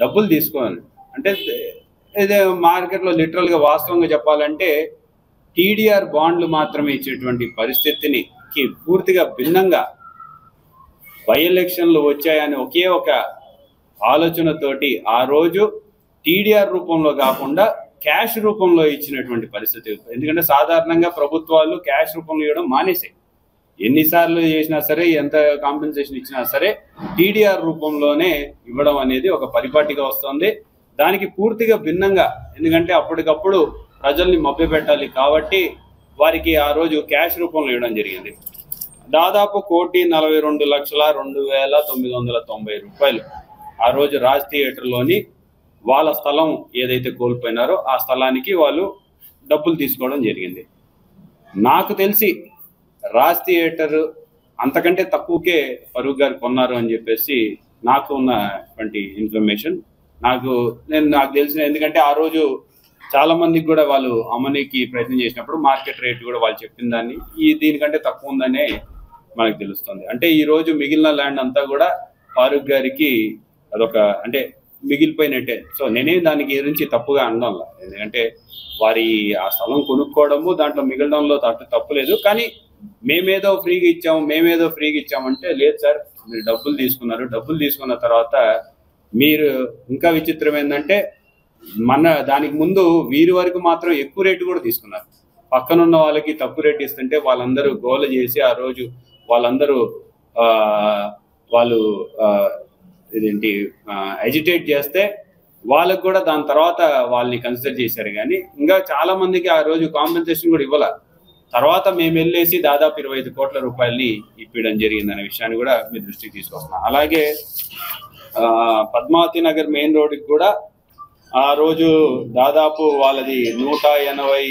డబ్బులు తీసుకోవాలి అంటే ఇదే మార్కెట్లో లిటరల్గా వాస్తవంగా చెప్పాలంటే టీడీఆర్ బాండ్లు మాత్రమే ఇచ్చేటువంటి పరిస్థితిని పూర్తిగా భిన్నంగా బై ఎలక్షన్లు వచ్చాయని ఒకే ఒక ఆలోచనతోటి ఆ రోజు టీడీఆర్ రూపంలో కాకుండా క్యాష్ రూపంలో ఇచ్చినటువంటి పరిస్థితి. ఎందుకంటే సాధారణంగా ప్రభుత్వాలు క్యాష్ రూపంలో ఇవ్వడం మానేసాయి. ఎన్నిసార్లు చేసినా సరే, ఎంత కాంపెన్సేషన్ ఇచ్చినా సరే టీడీఆర్ రూపంలోనే ఇవ్వడం అనేది ఒక పరిపాటిగా వస్తుంది. దానికి పూర్తిగా భిన్నంగా, ఎందుకంటే అప్పటికప్పుడు ప్రజల్ని మభ్యపెట్టాలి కాబట్టి వారికి ఆ రోజు క్యాష్ రూపంలో ఇవ్వడం జరిగింది. దాదాపు 1,42,02,990 రూపాయలు ఆ రోజు రాజ్ థియేటర్లోని వాళ్ళ స్థలం ఏదైతే కోల్పోయినారో ఆ స్థలానికి వాళ్ళు డబ్బులు తీసుకోవడం జరిగింది. నాకు తెలిసి రాజ్ థియేటర్ అంతకంటే తక్కువకే ఫరూక్ గారు కొన్నారు అని చెప్పేసి నాకు ఉన్నటువంటి ఇన్ఫర్మేషన్. నాకు తెలిసిన, ఎందుకంటే ఆ రోజు చాలా మందికి కూడా వాళ్ళు అమ్మనికి ప్రయత్నం చేసినప్పుడు మార్కెట్ రేట్ కూడా వాళ్ళు చెప్పిన దాన్ని దీనికంటే తక్కువ ఉందనే మనకు తెలుస్తుంది. అంటే ఈ రోజు మిగిలిన ల్యాండ్ అంతా కూడా ఫారూక్ గారికి అదొక అంటే మిగిలిపోయినట్టే. సో నేనే దానికి గురించి తప్పుగా అనడం, ఎందుకంటే వారి ఆ స్థలం కొనుక్కోవడము దాంట్లో మిగలడంలో తప్పులేదు. కానీ మేమేదో ఫ్రీగా ఇచ్చామంటే లేదు సార్, మీరు డబ్బులు తీసుకున్నారు. డబ్బులు తీసుకున్న తర్వాత మీరు ఇంకా విచిత్రం ఏంటంటే దానికి ముందు వీరి వరకు మాత్రం ఎక్కువ రేటు కూడా తీసుకున్నారు. పక్కనున్న వాళ్ళకి తక్కువ రేటు ఇస్తుంటే వాళ్ళందరూ గోల చేసి ఆ రోజు వాళ్ళందరూ ఇదేంటి ఎజిటేట్ చేస్తే వాళ్ళకు కూడా దాని తర్వాత వాళ్ళని కన్సిడర్ చేశారు. కానీ ఇంకా చాలా మందికి ఆ రోజు కాంపెన్సేషన్ కూడా ఇవ్వాల. తర్వాత మేము వెళ్ళేసి దాదాపు 25 కోట్ల రూపాయలని ఇప్పించడం జరిగిందనే విషయాన్ని కూడా మీ దృష్టికి తీసుకొస్తున్నాం. అలాగే పద్మావతి నగర్ మెయిన్ రోడ్డుకి కూడా ఆ రోజు దాదాపు వాళ్ళది 180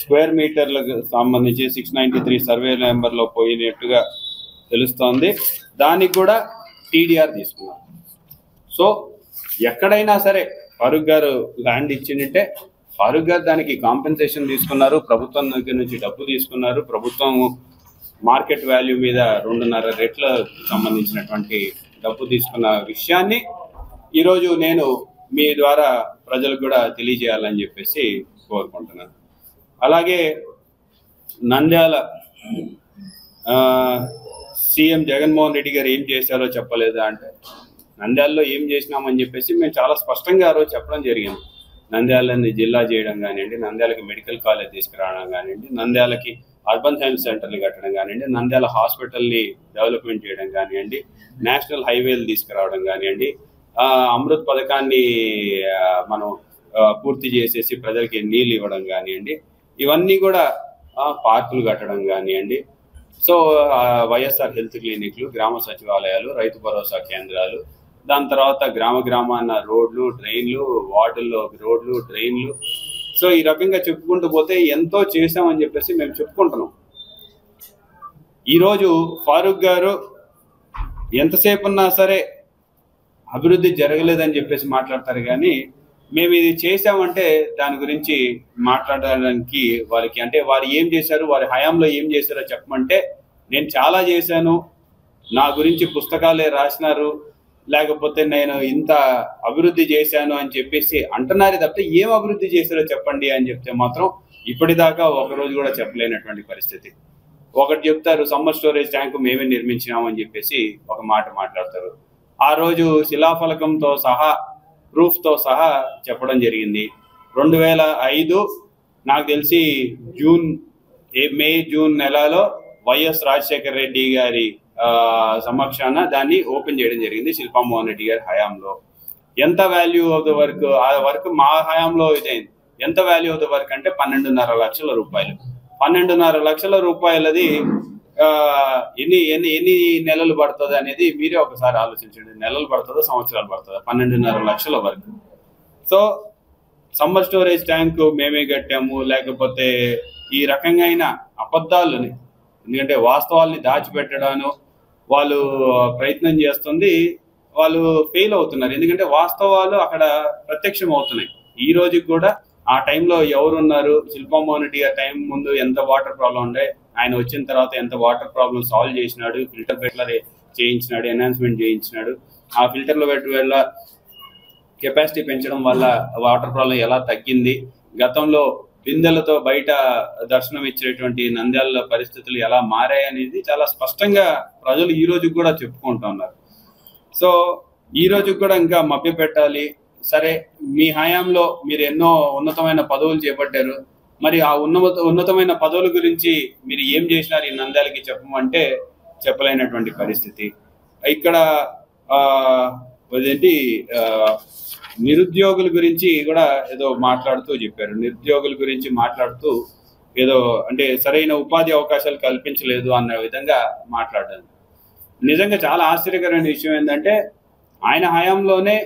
స్క్వేర్ మీటర్లకు సంబంధించి 693 సర్వే నెంబర్లో పోయినట్టుగా తెలుస్తోంది. దానికి కూడా టీడీఆర్ తీసుకున్నారు. సో ఎక్కడైనా సరే ఫారూక్ గారు ల్యాండ్ ఇచ్చిందంటే ఫారూక్ గారు దానికి కాంపెన్సేషన్ తీసుకున్నారు, ప్రభుత్వం దగ్గర నుంచి డబ్బు తీసుకున్నారు. ప్రభుత్వం మార్కెట్ వాల్యూ మీద 2.5 రెట్ల సంబంధించినటువంటి డబ్బు తీసుకున్న విషయాన్ని ఈరోజు నేను మీ ద్వారా ప్రజలకు కూడా తెలియజేయాలని చెప్పేసి కోరుకుంటున్నాను. అలాగే నంద్యాల సీఎం జగన్మోహన్ రెడ్డి గారు ఏం చేశారో చెప్పలేదా అంటే, నంద్యాలలో ఏం చేసినామని చెప్పేసి మేము చాలా స్పష్టంగా ఆ రోజు చెప్పడం జరిగింది. నంద్యాలని జిల్లా చేయడం కానివ్వండి, నంద్యాలకి మెడికల్ కాలేజ్ తీసుకురావడం కానివ్వండి, నంద్యాలకి అర్బన్ సైన్స్ సెంటర్లు కట్టడం కానివ్వండి, నంద్యాల హాస్పిటల్ని డెవలప్మెంట్ చేయడం కానివ్వండి, నేషనల్ హైవేలు తీసుకురావడం కానివ్వండి, అమృత్ పథకాన్ని మనం పూర్తి చేసేసి ప్రజలకి నీళ్ళు ఇవ్వడం కానివ్వండి, ఇవన్నీ కూడా పార్కులు కట్టడం కానివ్వండి, సో వైఎస్ఆర్ హెల్త్ క్లినిక్లు, గ్రామ సచివాలయాలు, రైతు భరోసా కేంద్రాలు, దాని తర్వాత గ్రామాన రోడ్లు, డ్రైన్లు, వార్డుల్లో రోడ్లు, డ్రైన్లు, సో ఈ రకంగా చెప్పుకుంటూ పోతే ఎంతో చేశామని చెప్పేసి మేము చెప్పుకుంటున్నాం. ఈరోజు ఫారూక్ గారు ఎంతసేపు ఉన్నా సరే అభివృద్ధి జరగలేదని చెప్పేసి మాట్లాడతారు. కానీ మేము ఇది చేశామంటే దాని గురించి మాట్లాడడానికి వారికి, అంటే వారు ఏం చేశారు, వారి హయాంలో ఏం చేశారో చెప్పమంటే నేను చాలా చేశాను, నా గురించి పుస్తకాలే రాసినారు, లేకపోతే నేను ఇంత అభివృద్ధి చేశాను అని చెప్పేసి అంటున్నారు తప్పితే ఏం అభివృద్ధి చేశారో చెప్పండి అని చెప్తే మాత్రం ఇప్పటిదాకా ఒకరోజు కూడా చెప్పలేనటువంటి పరిస్థితి. ఒకటి చెప్తారు, సమ్మర్ స్టోరేజ్ ట్యాంకు మేమే నిర్మించినామని చెప్పేసి ఒక మాట మాట్లాడతారు. ఆ రోజు శిలాఫలకంతో సహా, ప్రూఫ్తో సహా చెప్పడం జరిగింది. 2005 నాకు తెలిసి మే జూన్ నెలలో వైఎస్ రాజశేఖర రెడ్డి గారి సమక్షాన దాన్ని ఓపెన్ చేయడం జరిగింది శిల్పామోహన్ రెడ్డి గారి హయాంలో. ఎంత వాల్యూ ఆఫ్ ద వర్క్, ఆ వర్క్ మా హయాంలో ఇదైంది. ఎంత వాల్యూ ఆఫ్ ద వర్క్ అంటే 12.5 లక్షల రూపాయలు. 12.5 లక్షల రూపాయలది ఎన్ని ఎన్ని ఎన్ని నెలలు పడుతుంది అనేది మీరే ఒకసారి ఆలోచించండి. నెలలు పడుతుందా, సంవత్సరాలు పడుతుందా? 12.5 లక్షల వరకు. సో సమ్మర్ స్టోరేజ్ ట్యాంక్ మేమే కట్టాము, లేకపోతే ఈ రకంగా అయిన అబద్ధాలని, ఎందుకంటే వాస్తవాల్ని దాచిపెట్టడాను వాళ్ళు ప్రయత్నం చేస్తుంది, వాళ్ళు ఫెయిల్ అవుతున్నారు. ఎందుకంటే వాస్తవాలు అక్కడ ప్రత్యక్షం అవుతున్నాయి. ఈ రోజుకి కూడా ఆ టైంలో ఎవరున్నారు, శిల్పమోహన్ రెడ్డి ఆ టైం ముందు ఎంత వాటర్ ప్రాబ్లం ఉండే, ఆయన వచ్చిన తర్వాత ఎంత వాటర్ ప్రాబ్లం సాల్వ్ చేసినాడు, ఫిల్టర్ చేయించినాడు, ఎన్హాన్స్మెంట్ చేయించినాడు. ఆ ఫిల్టర్లో పెట్టి వల్ల కెపాసిటీ పెంచడం వల్ల వాటర్ ప్రాబ్లం ఎలా తగ్గింది, గతంలో బిందెలతో బయట దర్శనం ఇచ్చేటువంటి నంద్యాల పరిస్థితులు ఎలా మారాయి అనేది చాలా స్పష్టంగా ప్రజలు ఈ రోజు కూడా చెప్పుకుంటున్నారు. సో ఈ రోజు కూడా ఇంకా మభ్య పెట్టాలి. సరే, మీ హయాంలో మీరు ఎన్నో ఉన్నతమైన పదవులు చేపట్టారు, మరి ఆ ఉన్నతమైన పదవుల గురించి మీరు ఏం చేసినారు ఈ నంద్యాలకి చెప్పమంటే చెప్పలేనటువంటి పరిస్థితి. ఇక్కడ అదేంటి నిరుద్యోగుల గురించి కూడా ఏదో మాట్లాడుతూ చెప్పారు. నిరుద్యోగుల గురించి మాట్లాడుతూ ఏదో అంటే సరైన ఉపాధి అవకాశాలు కల్పించలేదు అన్న విధంగా మాట్లాడారు. నిజంగా చాలా ఆశ్చర్యకరమైన విషయం ఏంటంటే ఆయన హయాంలోనే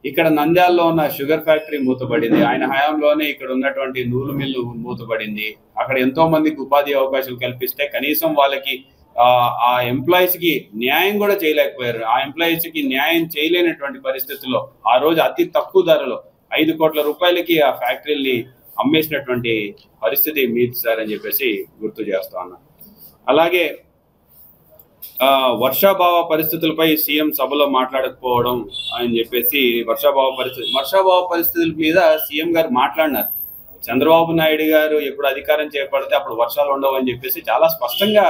ఇక్కడ నంద్యాలలో ఉన్న షుగర్ ఫ్యాక్టరీ మూతపడింది, ఆయన హయాంలోనే ఇక్కడ ఉన్నటువంటి నూలు మిల్లు మూతపడింది. అక్కడ ఎంతో మందికి ఉపాధి అవకాశాలు కల్పిస్తే కనీసం వాళ్ళకి ఆ ఎంప్లాయీస్ కి న్యాయం కూడా చేయలేకపోయారు. ఆ ఎంప్లాయీస్ కి న్యాయం చేయలేనటువంటి పరిస్థితుల్లో ఆ రోజు అతి తక్కువ ధరలో 5 కోట్ల రూపాయలకి ఆ ఫ్యాక్టరీని అమ్మేసినటువంటి పరిస్థితి మీది సార్ అని చెప్పేసి గుర్తు చేస్తా ఉన్నా. అలాగే వర్షాభావ పరిస్థితులపై సీఎం సభలో మాట్లాడకపోవడం అని చెప్పేసి వర్షాభావ పరిస్థితుల మీద సీఎం గారు మాట్లాడినారు. చంద్రబాబు నాయుడు గారు ఎప్పుడు అధికారం చేపడితే అప్పుడు వర్షాలు ఉండవు అని చెప్పేసి చాలా స్పష్టంగా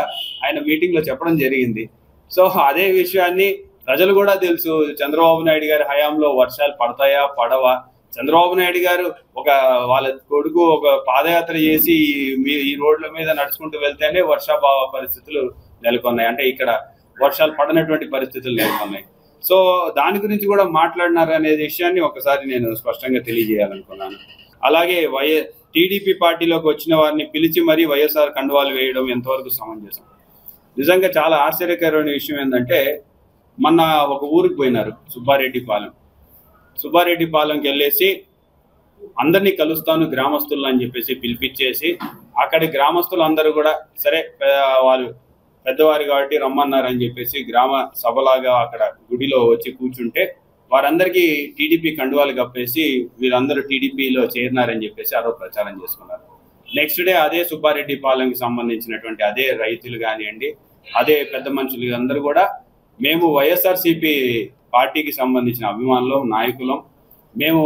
ఆయన మీటింగ్ లో చెప్పడం జరిగింది. సో అదే విషయాన్ని ప్రజలు కూడా తెలుసు. చంద్రబాబు నాయుడు గారి హయాంలో వర్షాలు పడతాయా పడవా, చంద్రబాబు నాయుడు గారు వాళ్ళ కొడుకు ఒక పాదయాత్ర చేసి ఈ రోడ్ల మీద నడుచుకుంటూ వెళ్తేనే వర్షాభావ పరిస్థితులు నెలకొన్నాయి, అంటే ఇక్కడ వర్షాలు పడనటువంటి పరిస్థితులు నెలకొన్నాయి. సో దాని గురించి కూడా మాట్లాడినారు అనే విషయాన్ని ఒకసారి నేను స్పష్టంగా తెలియజేయాలనుకున్నాను. అలాగే టీడీపీ పార్టీలోకి వచ్చిన వారిని పిలిచి మరీ వైఎస్ఆర్ కండువాలు వేయడం ఎంతవరకు సమంజసం? నిజంగా చాలా ఆశ్చర్యకరమైన విషయం ఏంటంటే మొన్న ఒక ఊరికి పోయినారు, సుబ్బారెడ్డిపాలెంకి వెళ్ళేసి అందరినీ కలుస్తాను గ్రామస్తులు అని చెప్పేసి పిలిపించేసి అక్కడి గ్రామస్తులు అందరూ కూడా సరే వాళ్ళు పెద్దవారు కాబట్టి రమ్మన్నారు అని చెప్పేసి గ్రామ సభలాగా అక్కడ గుడిలో వచ్చి కూర్చుంటే వారందరికీ టీడీపీ కండువాలు కప్పేసి వీళ్ళందరూ టీడీపీలో చేరినారని చెప్పేసి ఆ రోజు ప్రచారం చేసుకున్నారు. నెక్స్ట్ డే అదే సుబ్బారెడ్డిపాలెంకి సంబంధించినటువంటి అదే రైతులు కానివ్వండి, అదే పెద్ద మనుషులు అందరూ కూడా మేము వైఎస్ఆర్సీపీ పార్టీకి సంబంధించిన అభిమానులు నాయకులం, మేము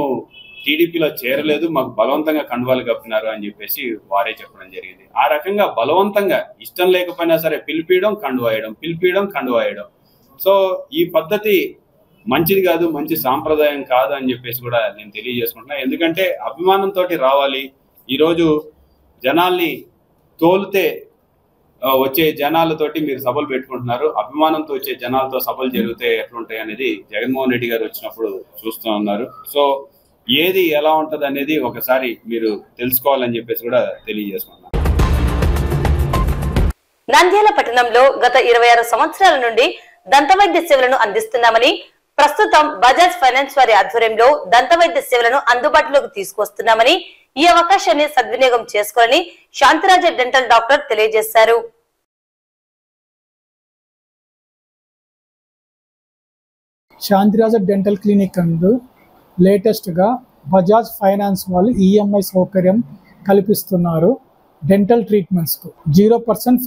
టీడీపీలో చేరలేదు, మాకు బలవంతంగా కండువాలు కప్పినారు అని చెప్పేసి వారే చెప్పడం జరిగింది. ఆ రకంగా బలవంతంగా ఇష్టం లేకపోయినా సరే పిలిపియడం కండువాయడం. సో ఈ పద్ధతి మంచిది కాదు, మంచి సాంప్రదాయం కాదు అని చెప్పేసి కూడా నేను తెలియజేసుకుంటున్నా. ఎందుకంటే అభిమానంతో రావాలి. ఈరోజు జనాల్ని తోలితే వచ్చే జనాలతోటి మీరు సభలు పెట్టుకుంటున్నారు, అభిమానంతో వచ్చే జనాలతో సభలు జరిగితే ఎట్లుంటాయి అనేది జగన్మోహన్ రెడ్డి గారు వచ్చినప్పుడు చూస్తూ ఉన్నారు. సో ఏది ఎలా ఉంటది అనేది ఒకసారి మీరు తెలుసుకోవాలని చెప్పేసి కూడా తెలియజేసుకున్నాను. నంద్యాల పట్టణంలో గత 26 సంవత్సరాల నుండి దంతవైద్య సేవలను అందిస్తున్నామని, ప్రస్తుతం బజాజ్ ఫైనాన్స్ వారి ఆధ్వర్యంలో దంతవైద్య సేవలను అందుబాటులోకి తీసుకొస్తున్నామని, ఈ అవకాశాన్ని సద్వినియోగం చేసుకోవాలని శాంతిరాజ డెంటల్ డాక్టర్ తెలియజేశారు. శాంతిరాజ డెంటల్ క్లినిక్ అందు లేటెస్ట్గా బజాజ్ ఫైనాన్స్ వాళ్ళు ఈఎంఐ సౌకర్యం కల్పిస్తున్నారు. డెంటల్ ట్రీట్మెంట్స్కు 0%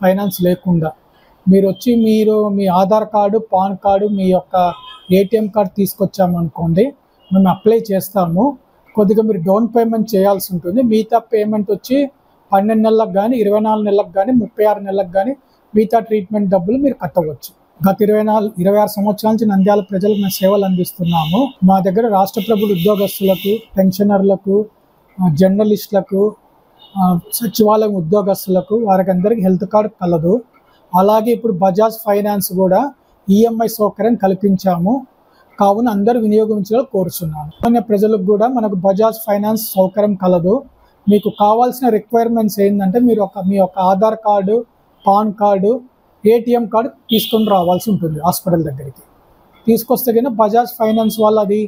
ఫైనాన్స్ లేకుండా మీరు వచ్చి మీ ఆధార్ కార్డు, పాన్ కార్డు, మీ యొక్క ఏటీఎం కార్డు తీసుకొచ్చామనుకోండి, మేము అప్లై చేస్తాము. కొద్దిగా మీరు డౌన్ పేమెంట్ చేయాల్సి ఉంటుంది. మిగతా పేమెంట్ వచ్చి 12 నెలలకు కానీ, 24 నెలలకు కానీ, 36 నెలలకు కానీ మిగతా ట్రీట్మెంట్ డబ్బులు మీరు కట్టవచ్చు. గత 26 సంవత్సరాల నుంచి నంద్యాల ప్రజలకు మేము సేవలు అందిస్తున్నాము. మా దగ్గర రాష్ట్ర ప్రభుత్వ ఉద్యోగస్తులకు, పెన్షనర్లకు, జర్నలిస్టులకు, సచివాలయం ఉద్యోగస్తులకు వారికి అందరికీ హెల్త్ కార్డు కలదు. అలాగే ఇప్పుడు బజాజ్ ఫైనాన్స్ కూడా ఈఎంఐ సౌకర్యం కల్పించాము. కావున అందరూ వినియోగించాలని కోరుతున్నాను. సామాన్య ప్రజలకు కూడా మనకు బజాజ్ ఫైనాన్స్ సౌకర్యం కలదు. మీకు కావాల్సిన రిక్వైర్మెంట్స్ ఏంటంటే మీ యొక్క Aadhaar card, pan card, ATM card తీసుకొని రావాల్సి ఉంటుంది హాస్పిటల్ దగ్గరికి. తీసుకొస్తే కన్నా బజాజ్ ఫైనాన్స్ వాళ్ళు అది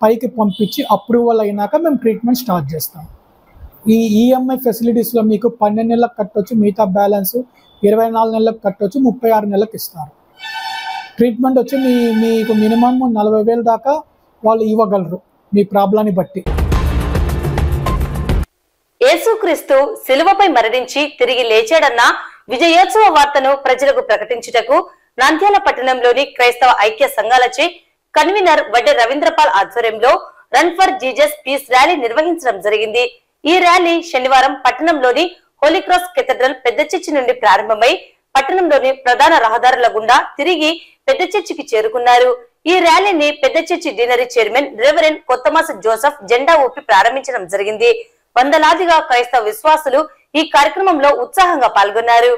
పైకి పంపించి అప్రూవల్ అయినాక మేము ట్రీట్మెంట్ స్టార్ట్ చేస్తాం. ఈ ఈఎంఐ ఫెసిలిటీస్లో మీకు 12 నెలలకు కట్టవచ్చు, మిగతా బ్యాలెన్స్ 24 నెలలకు కట్టవచ్చు, 36 నెలలకు ఇస్తారు. ట్రీట్మెంట్ వచ్చి మీకు మినిమం 40,000 దాకా వాళ్ళు ఇవ్వగలరు మీ ప్రాబ్లాన్ని బట్టి. యేసుక్రీస్తు శిలువపై మరణించి తిరిగి లేచాడన్న విజయోత్సవ వార్తను ప్రజలకు ప్రకటించుటకు నంద్యాల పట్టణంలోని క్రైస్తవ ఐక్య సంఘాలచే కన్వీనర్ వడ్డే రవీంద్రపాల్ ఆధ్వర్యంలో run for Jesus peace rally నిర్వహించడం జరిగింది. ఈ ర్యాలీ శనివారం పట్టణంలోని హోలీ క్రాస్ కెథడ్రల్ పెద్ద చర్చి నుండి ప్రారంభమై పట్టణంలోని ప్రధాన రహదారుల గుండా తిరిగి పెద్ద చర్చికి చేరుకున్నారు. ఈ ర్యాలీని పెద్ద church deanery chairman reverend Kothamasa Joseph జెండా ఊపి ప్రారంభించడం జరిగింది. వందలాదిగా క్రైస్తవ విశ్వాసులు ఈ కార్యక్రమంలో ఉత్సాహంగా పాల్గొన్నారు.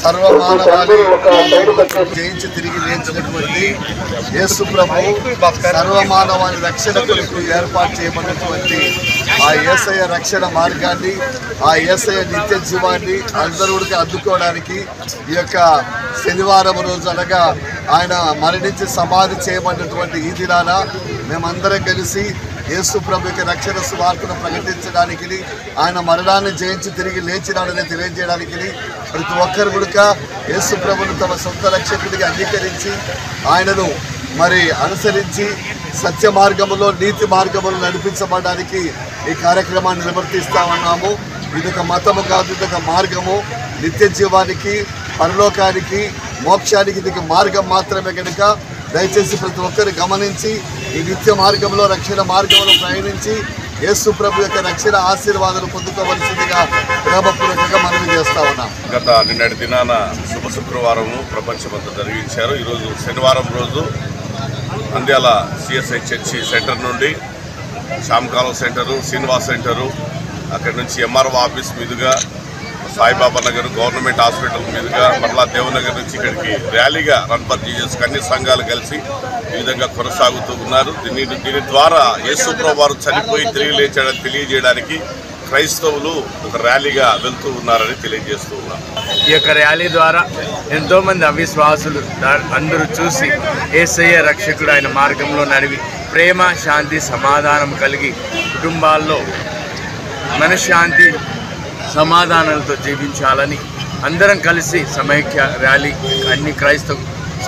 సర్వమానవాళి జయించి తిరిగి లేచినటువంటి యేసు ప్రభు సర్వమానవాళి రక్షణకు ఏర్పాటు చేయబడినటువంటి ఆ యేసయ్య రక్షణ మార్గాన్ని, ఆ యేసయ్య నిత్య జీవాన్ని అందరూడికి అందుకోవడానికి ఈ యొక్క శనివారం రోజు అనగా ఆయన మరణించి సమాధి చేయబడినటువంటి ఈ దినాన మేమందరం కలిసి యేసు ప్రభు యొక్క రక్షణ సువార్తను ప్రకటించడానికి, ఆయన మరణాన్ని జయించి తిరిగి లేచినాడని తెలియజేయడానికి ప్రతి ఒక్కరు కూడా యేసు ప్రభును తమ సొంత రక్షకుడిగా అంగీకరించి ఆయనను మరి అనుసరించి సత్య మార్గములో నీతి మార్గములు నడిపించబడడానికి ఈ కార్యక్రమాన్ని నిర్వర్తిస్తా ఉన్నాము. ఇదొక మతము కాదు, ఇదొక మార్గము. నిత్య జీవానికి, పరలోకానికి, మోక్షానికి ఇది మార్గం మాత్రమే కనుక దయచేసి ప్రతి ఒక్కరు గమనించి ఈ నిత్య మార్గంలో రక్షణ మార్గంలో ప్రయాణించి యేసు ప్రభు యొక్క రక్షణ ఆశీర్వాదాలు పొందుకోవలసిందిగా ప్రేమపూర్వకంగా మనవి చేస్తా ఉన్నాం. గత నిన్నటి దినాన శుభ శుక్రవారము ప్రపంచమంతా జరిగించారు. ఈరోజు శనివారం రోజు నంద్యాల సిఎస్ఐ చర్చి సెంటర్ నుండి శ్యామకాలం సెంటరు, శ్రీనివాస్ సెంటరు, అక్కడి నుంచి ఎంఆర్ఓ ఆఫీస్ మీదుగా సాయిబాబా నగర్ గవర్నమెంట్ హాస్పిటల్ మీదుగా మరలా దేవనగర్ నుంచి ఇక్కడికి ర్యాలీగా రన్ ఫర్ జీసస్ అన్ని సంఘాలు కలిసి ఈ విధంగా కొనసాగుతూ ఉన్నారు. దీని ద్వారా యేసు ప్రభువు వారు చనిపోయి తిరిగి లేచాడని తెలియజేయడానికి క్రైస్తవులు ఒక ర్యాలీగా వెళ్తూ ఉన్నారని తెలియజేస్తూ ఉన్నారు. ఈ యొక్క ర్యాలీ ద్వారా ఎంతోమంది అవిశ్వాసులు అందరూ చూసి యేసయ్య రక్షకుడు ఆయన మార్గంలో నడివి ప్రేమ, శాంతి, సమాధానం కలిగి కుటుంబాల్లో మనశ్శాంతి సమాధానాలతో జీవించాలని అందరం కలిసి సమైక్య ర్యాలీ అన్ని క్రైస్తవ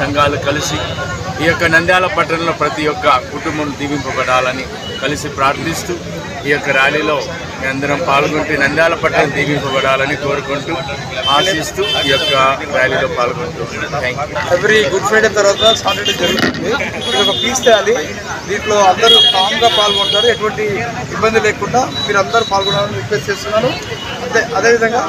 సంఘాలు కలిసి ఈ యొక్క నంద్యాల పట్టణంలో ప్రతి ఒక్క కుటుంబం దీవింపబడాలని కలిసి ప్రార్థిస్తూ ఈ యొక్క ర్యాలీలో అందరం పాల్గొంటూ నంద్యాల పట్టణం దీవింపబడాలని కోరుకుంటూ ఆశిస్తూ ఈ యొక్క ర్యాలీలో పాల్గొంటూ thank you. Every good Friday తర్వాత సాటర్డే జరుగుతుంది. ఇది ఒక పీస్ ర్యాలీ. దీంట్లో అందరూ కామ్గా పాల్గొంటారు. ఎటువంటి ఇబ్బంది లేకుండా మీరు అందరూ పాల్గొనాలని రిక్వెస్ట్ చేస్తున్నాను. అదేవిధంగా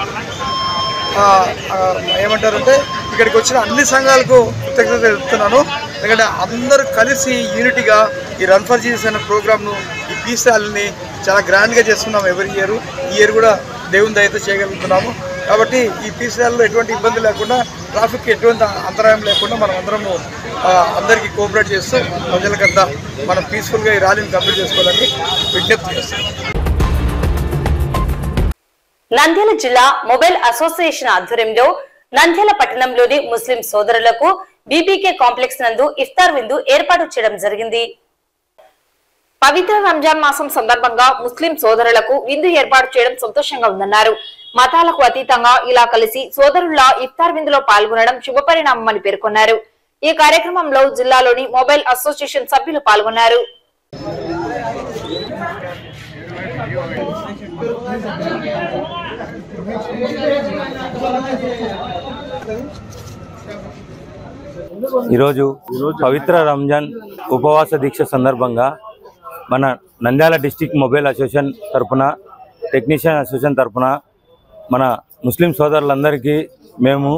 ఏమంటారంటే ఇక్కడికి వచ్చిన అన్ని సంఘాలకు కృతజ్ఞత తెలుపుతున్నాను. ఎందుకంటే అందరూ కలిసి యూనిటీగా ఈ రన్ ఫర్ జీసస్ అనే ప్రోగ్రామ్ను, ఈ పీస్ ర్యాలీని చాలా గ్రాండ్గా చేస్తున్నాము ఎవరి ఇయర్. ఈ ఇయర్ కూడా దేవుని దయతో చేయగలుగుతున్నాము. కాబట్టి ఈ పీస్ ర్యాలీలో ఎటువంటి ఇబ్బంది లేకుండా, ట్రాఫిక్ ఎటువంటి అంతరాయం లేకుండా మనం అందరము అందరికీ కోఆపరేట్ చేస్తూ ప్రజలకంతా మనం పీస్ఫుల్గా ఈ ర్యాలీని కంప్లీట్ చేసుకోవాలని విజ్ఞప్తి చేస్తాం. నంద్యాల జిల్లా మొబైల్ అసోసియేషన్ ఆధ్వర్యంలో నంద్యాల పట్టణంలోని ముస్లిం సోదరులకు బీబీకే కాంప్లెక్స్ నందు ఇఫ్తార్ విందు ఏర్పాటు చేయడం జరిగింది. పవిత్ర రంజాన్ మాసం సందర్భంగా ముస్లిం సోదరులకు విందు ఏర్పాటు చేయడం సంతోషంగా ఉందన్నారు. మతాలకు అతీతంగా ఇలా కలిసి సోదరుల ఇఫ్తార్ విందులో పాల్గొనడం శుభపరిణామమని పేర్కొన్నారు. ఈ కార్యక్రమంలో జిల్లాలోని మొబైల్ అసోసియేషన్ సభ్యులు పాల్గొన్నారు. ఈరోజు పవిత్ర రంజాన్ ఉపవాస దీక్ష సందర్భంగా మన నంద్యాల డిస్టిక్ మొబైల్ అసోసియేషన్ తరఫున, టెక్నీషియన్ అసోసియేషన్ తరఫున మన ముస్లిం సోదరులందరికీ మేము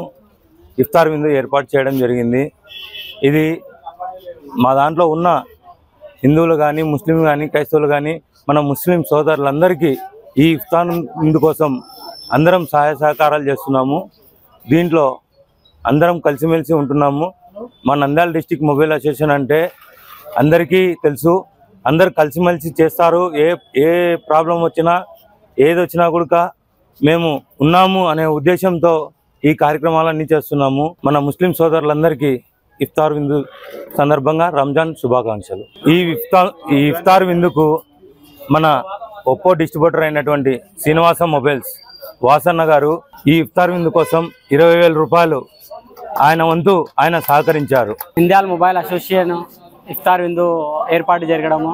ఇఫ్తార్ విందు ఏర్పాటు చేయడం జరిగింది. ఇది మా దాంట్లో ఉన్న హిందువులు కానీ, ముస్లిం కానీ, క్రైస్తవులు కానీ, మన ముస్లిం సోదరులందరికీ ఈ ఇఫ్తార్ విందు కోసం అందరం సహాయ సహకారాలు చేస్తున్నాము. దీంట్లో అందరం కలిసిమెలిసి ఉంటున్నాము. మా నంద్యాల డిస్టిక్ మొబైల్ అసోసియేషన్ అంటే అందరికీ తెలుసు. అందరు కలిసిమెలిసి చేస్తారు. ఏ ప్రాబ్లం వచ్చినా, ఏది వచ్చినా కూడా మేము ఉన్నాము అనే ఉద్దేశంతో ఈ కార్యక్రమాలన్నీ చేస్తున్నాము. మన ముస్లిం సోదరులందరికీ ఇఫ్తార్ విందు సందర్భంగా రంజాన్ శుభాకాంక్షలు. ఈ ఇఫ్తార్ విందుకు మన ఒప్పో డిస్ట్రిబ్యూటర్ అయినటువంటి శ్రీనివాస మొబైల్స్ వాసన్న గారు ఈ ఇఫ్తార్ విందు కోసం 20,000 రూపాయలు ఆయన వంతు ఆయన సహకరించారు. నంద్యాల మొబైల్ అసోసియేషన్ ఇఫ్తార్ విందు ఏర్పాటు జరగడము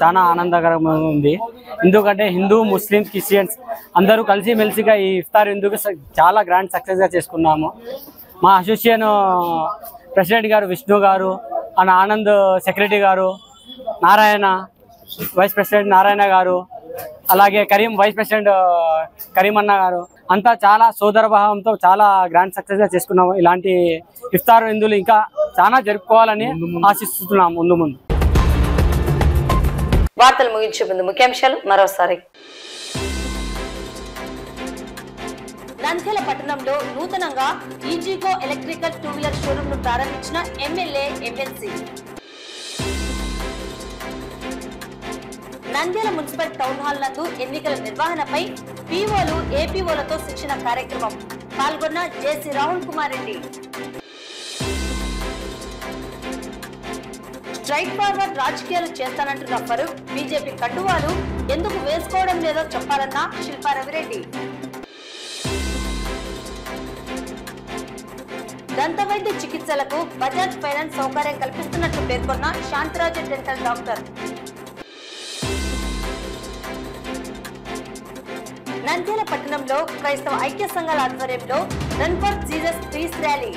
చాలా ఆనందకరంగా ఉంది. ఎందుకంటే హిందూ, ముస్లిం, క్రిస్టియన్స్ అందరూ కలిసిమెలిసిగా ఈ ఇఫ్తార్ విందుకు చాలా గ్రాండ్ సక్సెస్గా చేసుకున్నాము. మా అసోసియేషన్ ప్రెసిడెంట్ గారు విష్ణు గారు, ఆనంద్ సెక్రటరీ గారు, నారాయణ వైస్ ప్రెసిడెంట్ నారాయణ గారు, అలాగే కరీం వైస్ ప్రెసిడెంట్ కరీం అన్న గారు అంతా చాలా సోదరభావంతో చాలా గ్రాండ్ సక్సెస్గా చేసుకున్నాము. ఇలాంటి ఇఫ్తార్ విందులు ఇంకా చాలా జరుపుకోవాలని ఆశిస్తున్నాము ముందు ముందు. వార్తలు ముగించే ముందు ముఖ్యాంశాలు మరోసారి. నంద్యాల పట్టణంలో నూతనంగా ఈజీగో ఎలక్ట్రికల్ 2-వీలర్ షోరూమ్ ను ప్రారంభించిన MLA, MLC. Nandyal municipal town hall నందు ఎన్నికల నిర్వహణపై పీఓలు, ఏపీఓలతో శిక్షణ కార్యక్రమం. పాల్గొన్న జేసీ రాహుల్ కుమార్ రెడ్డి. స్ట్రైట్ ఫార్వర్డ్ రాజకీయాలు చేస్తానంటున్న ఫరూక్ బీజేపీ కండువాలు ఎందుకు వేసుకోవడం లేదో చెప్పాలన్న శిల్పా రవిరెడ్డి. దంతవైద్య చికిత్సలకు బజాజ్ ఫైనాన్స్ సౌకర్యం కల్పిస్తున్నట్లు పేర్కొన్న శాంతరాజ డెంటల్ డాక్టర్. నంద్యాల పట్టణంలో క్రైస్తవ ఐక్య సంఘాల ఆధ్వర్యంలో run for Jesus peace rally.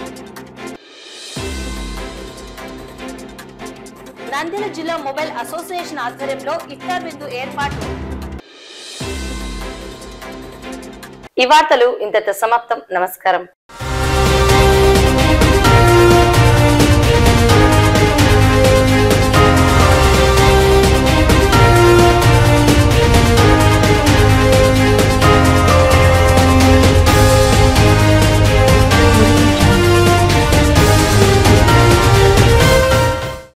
Nandyal జిల్లా మొబైల్ అసోసియేషన్ ఆధ్వర్యంలో ఇఫ్తార్ విందు ఏర్పాటు. ఈ వార్తలు ఇంతటితో సమాప్తం. నమస్కారం.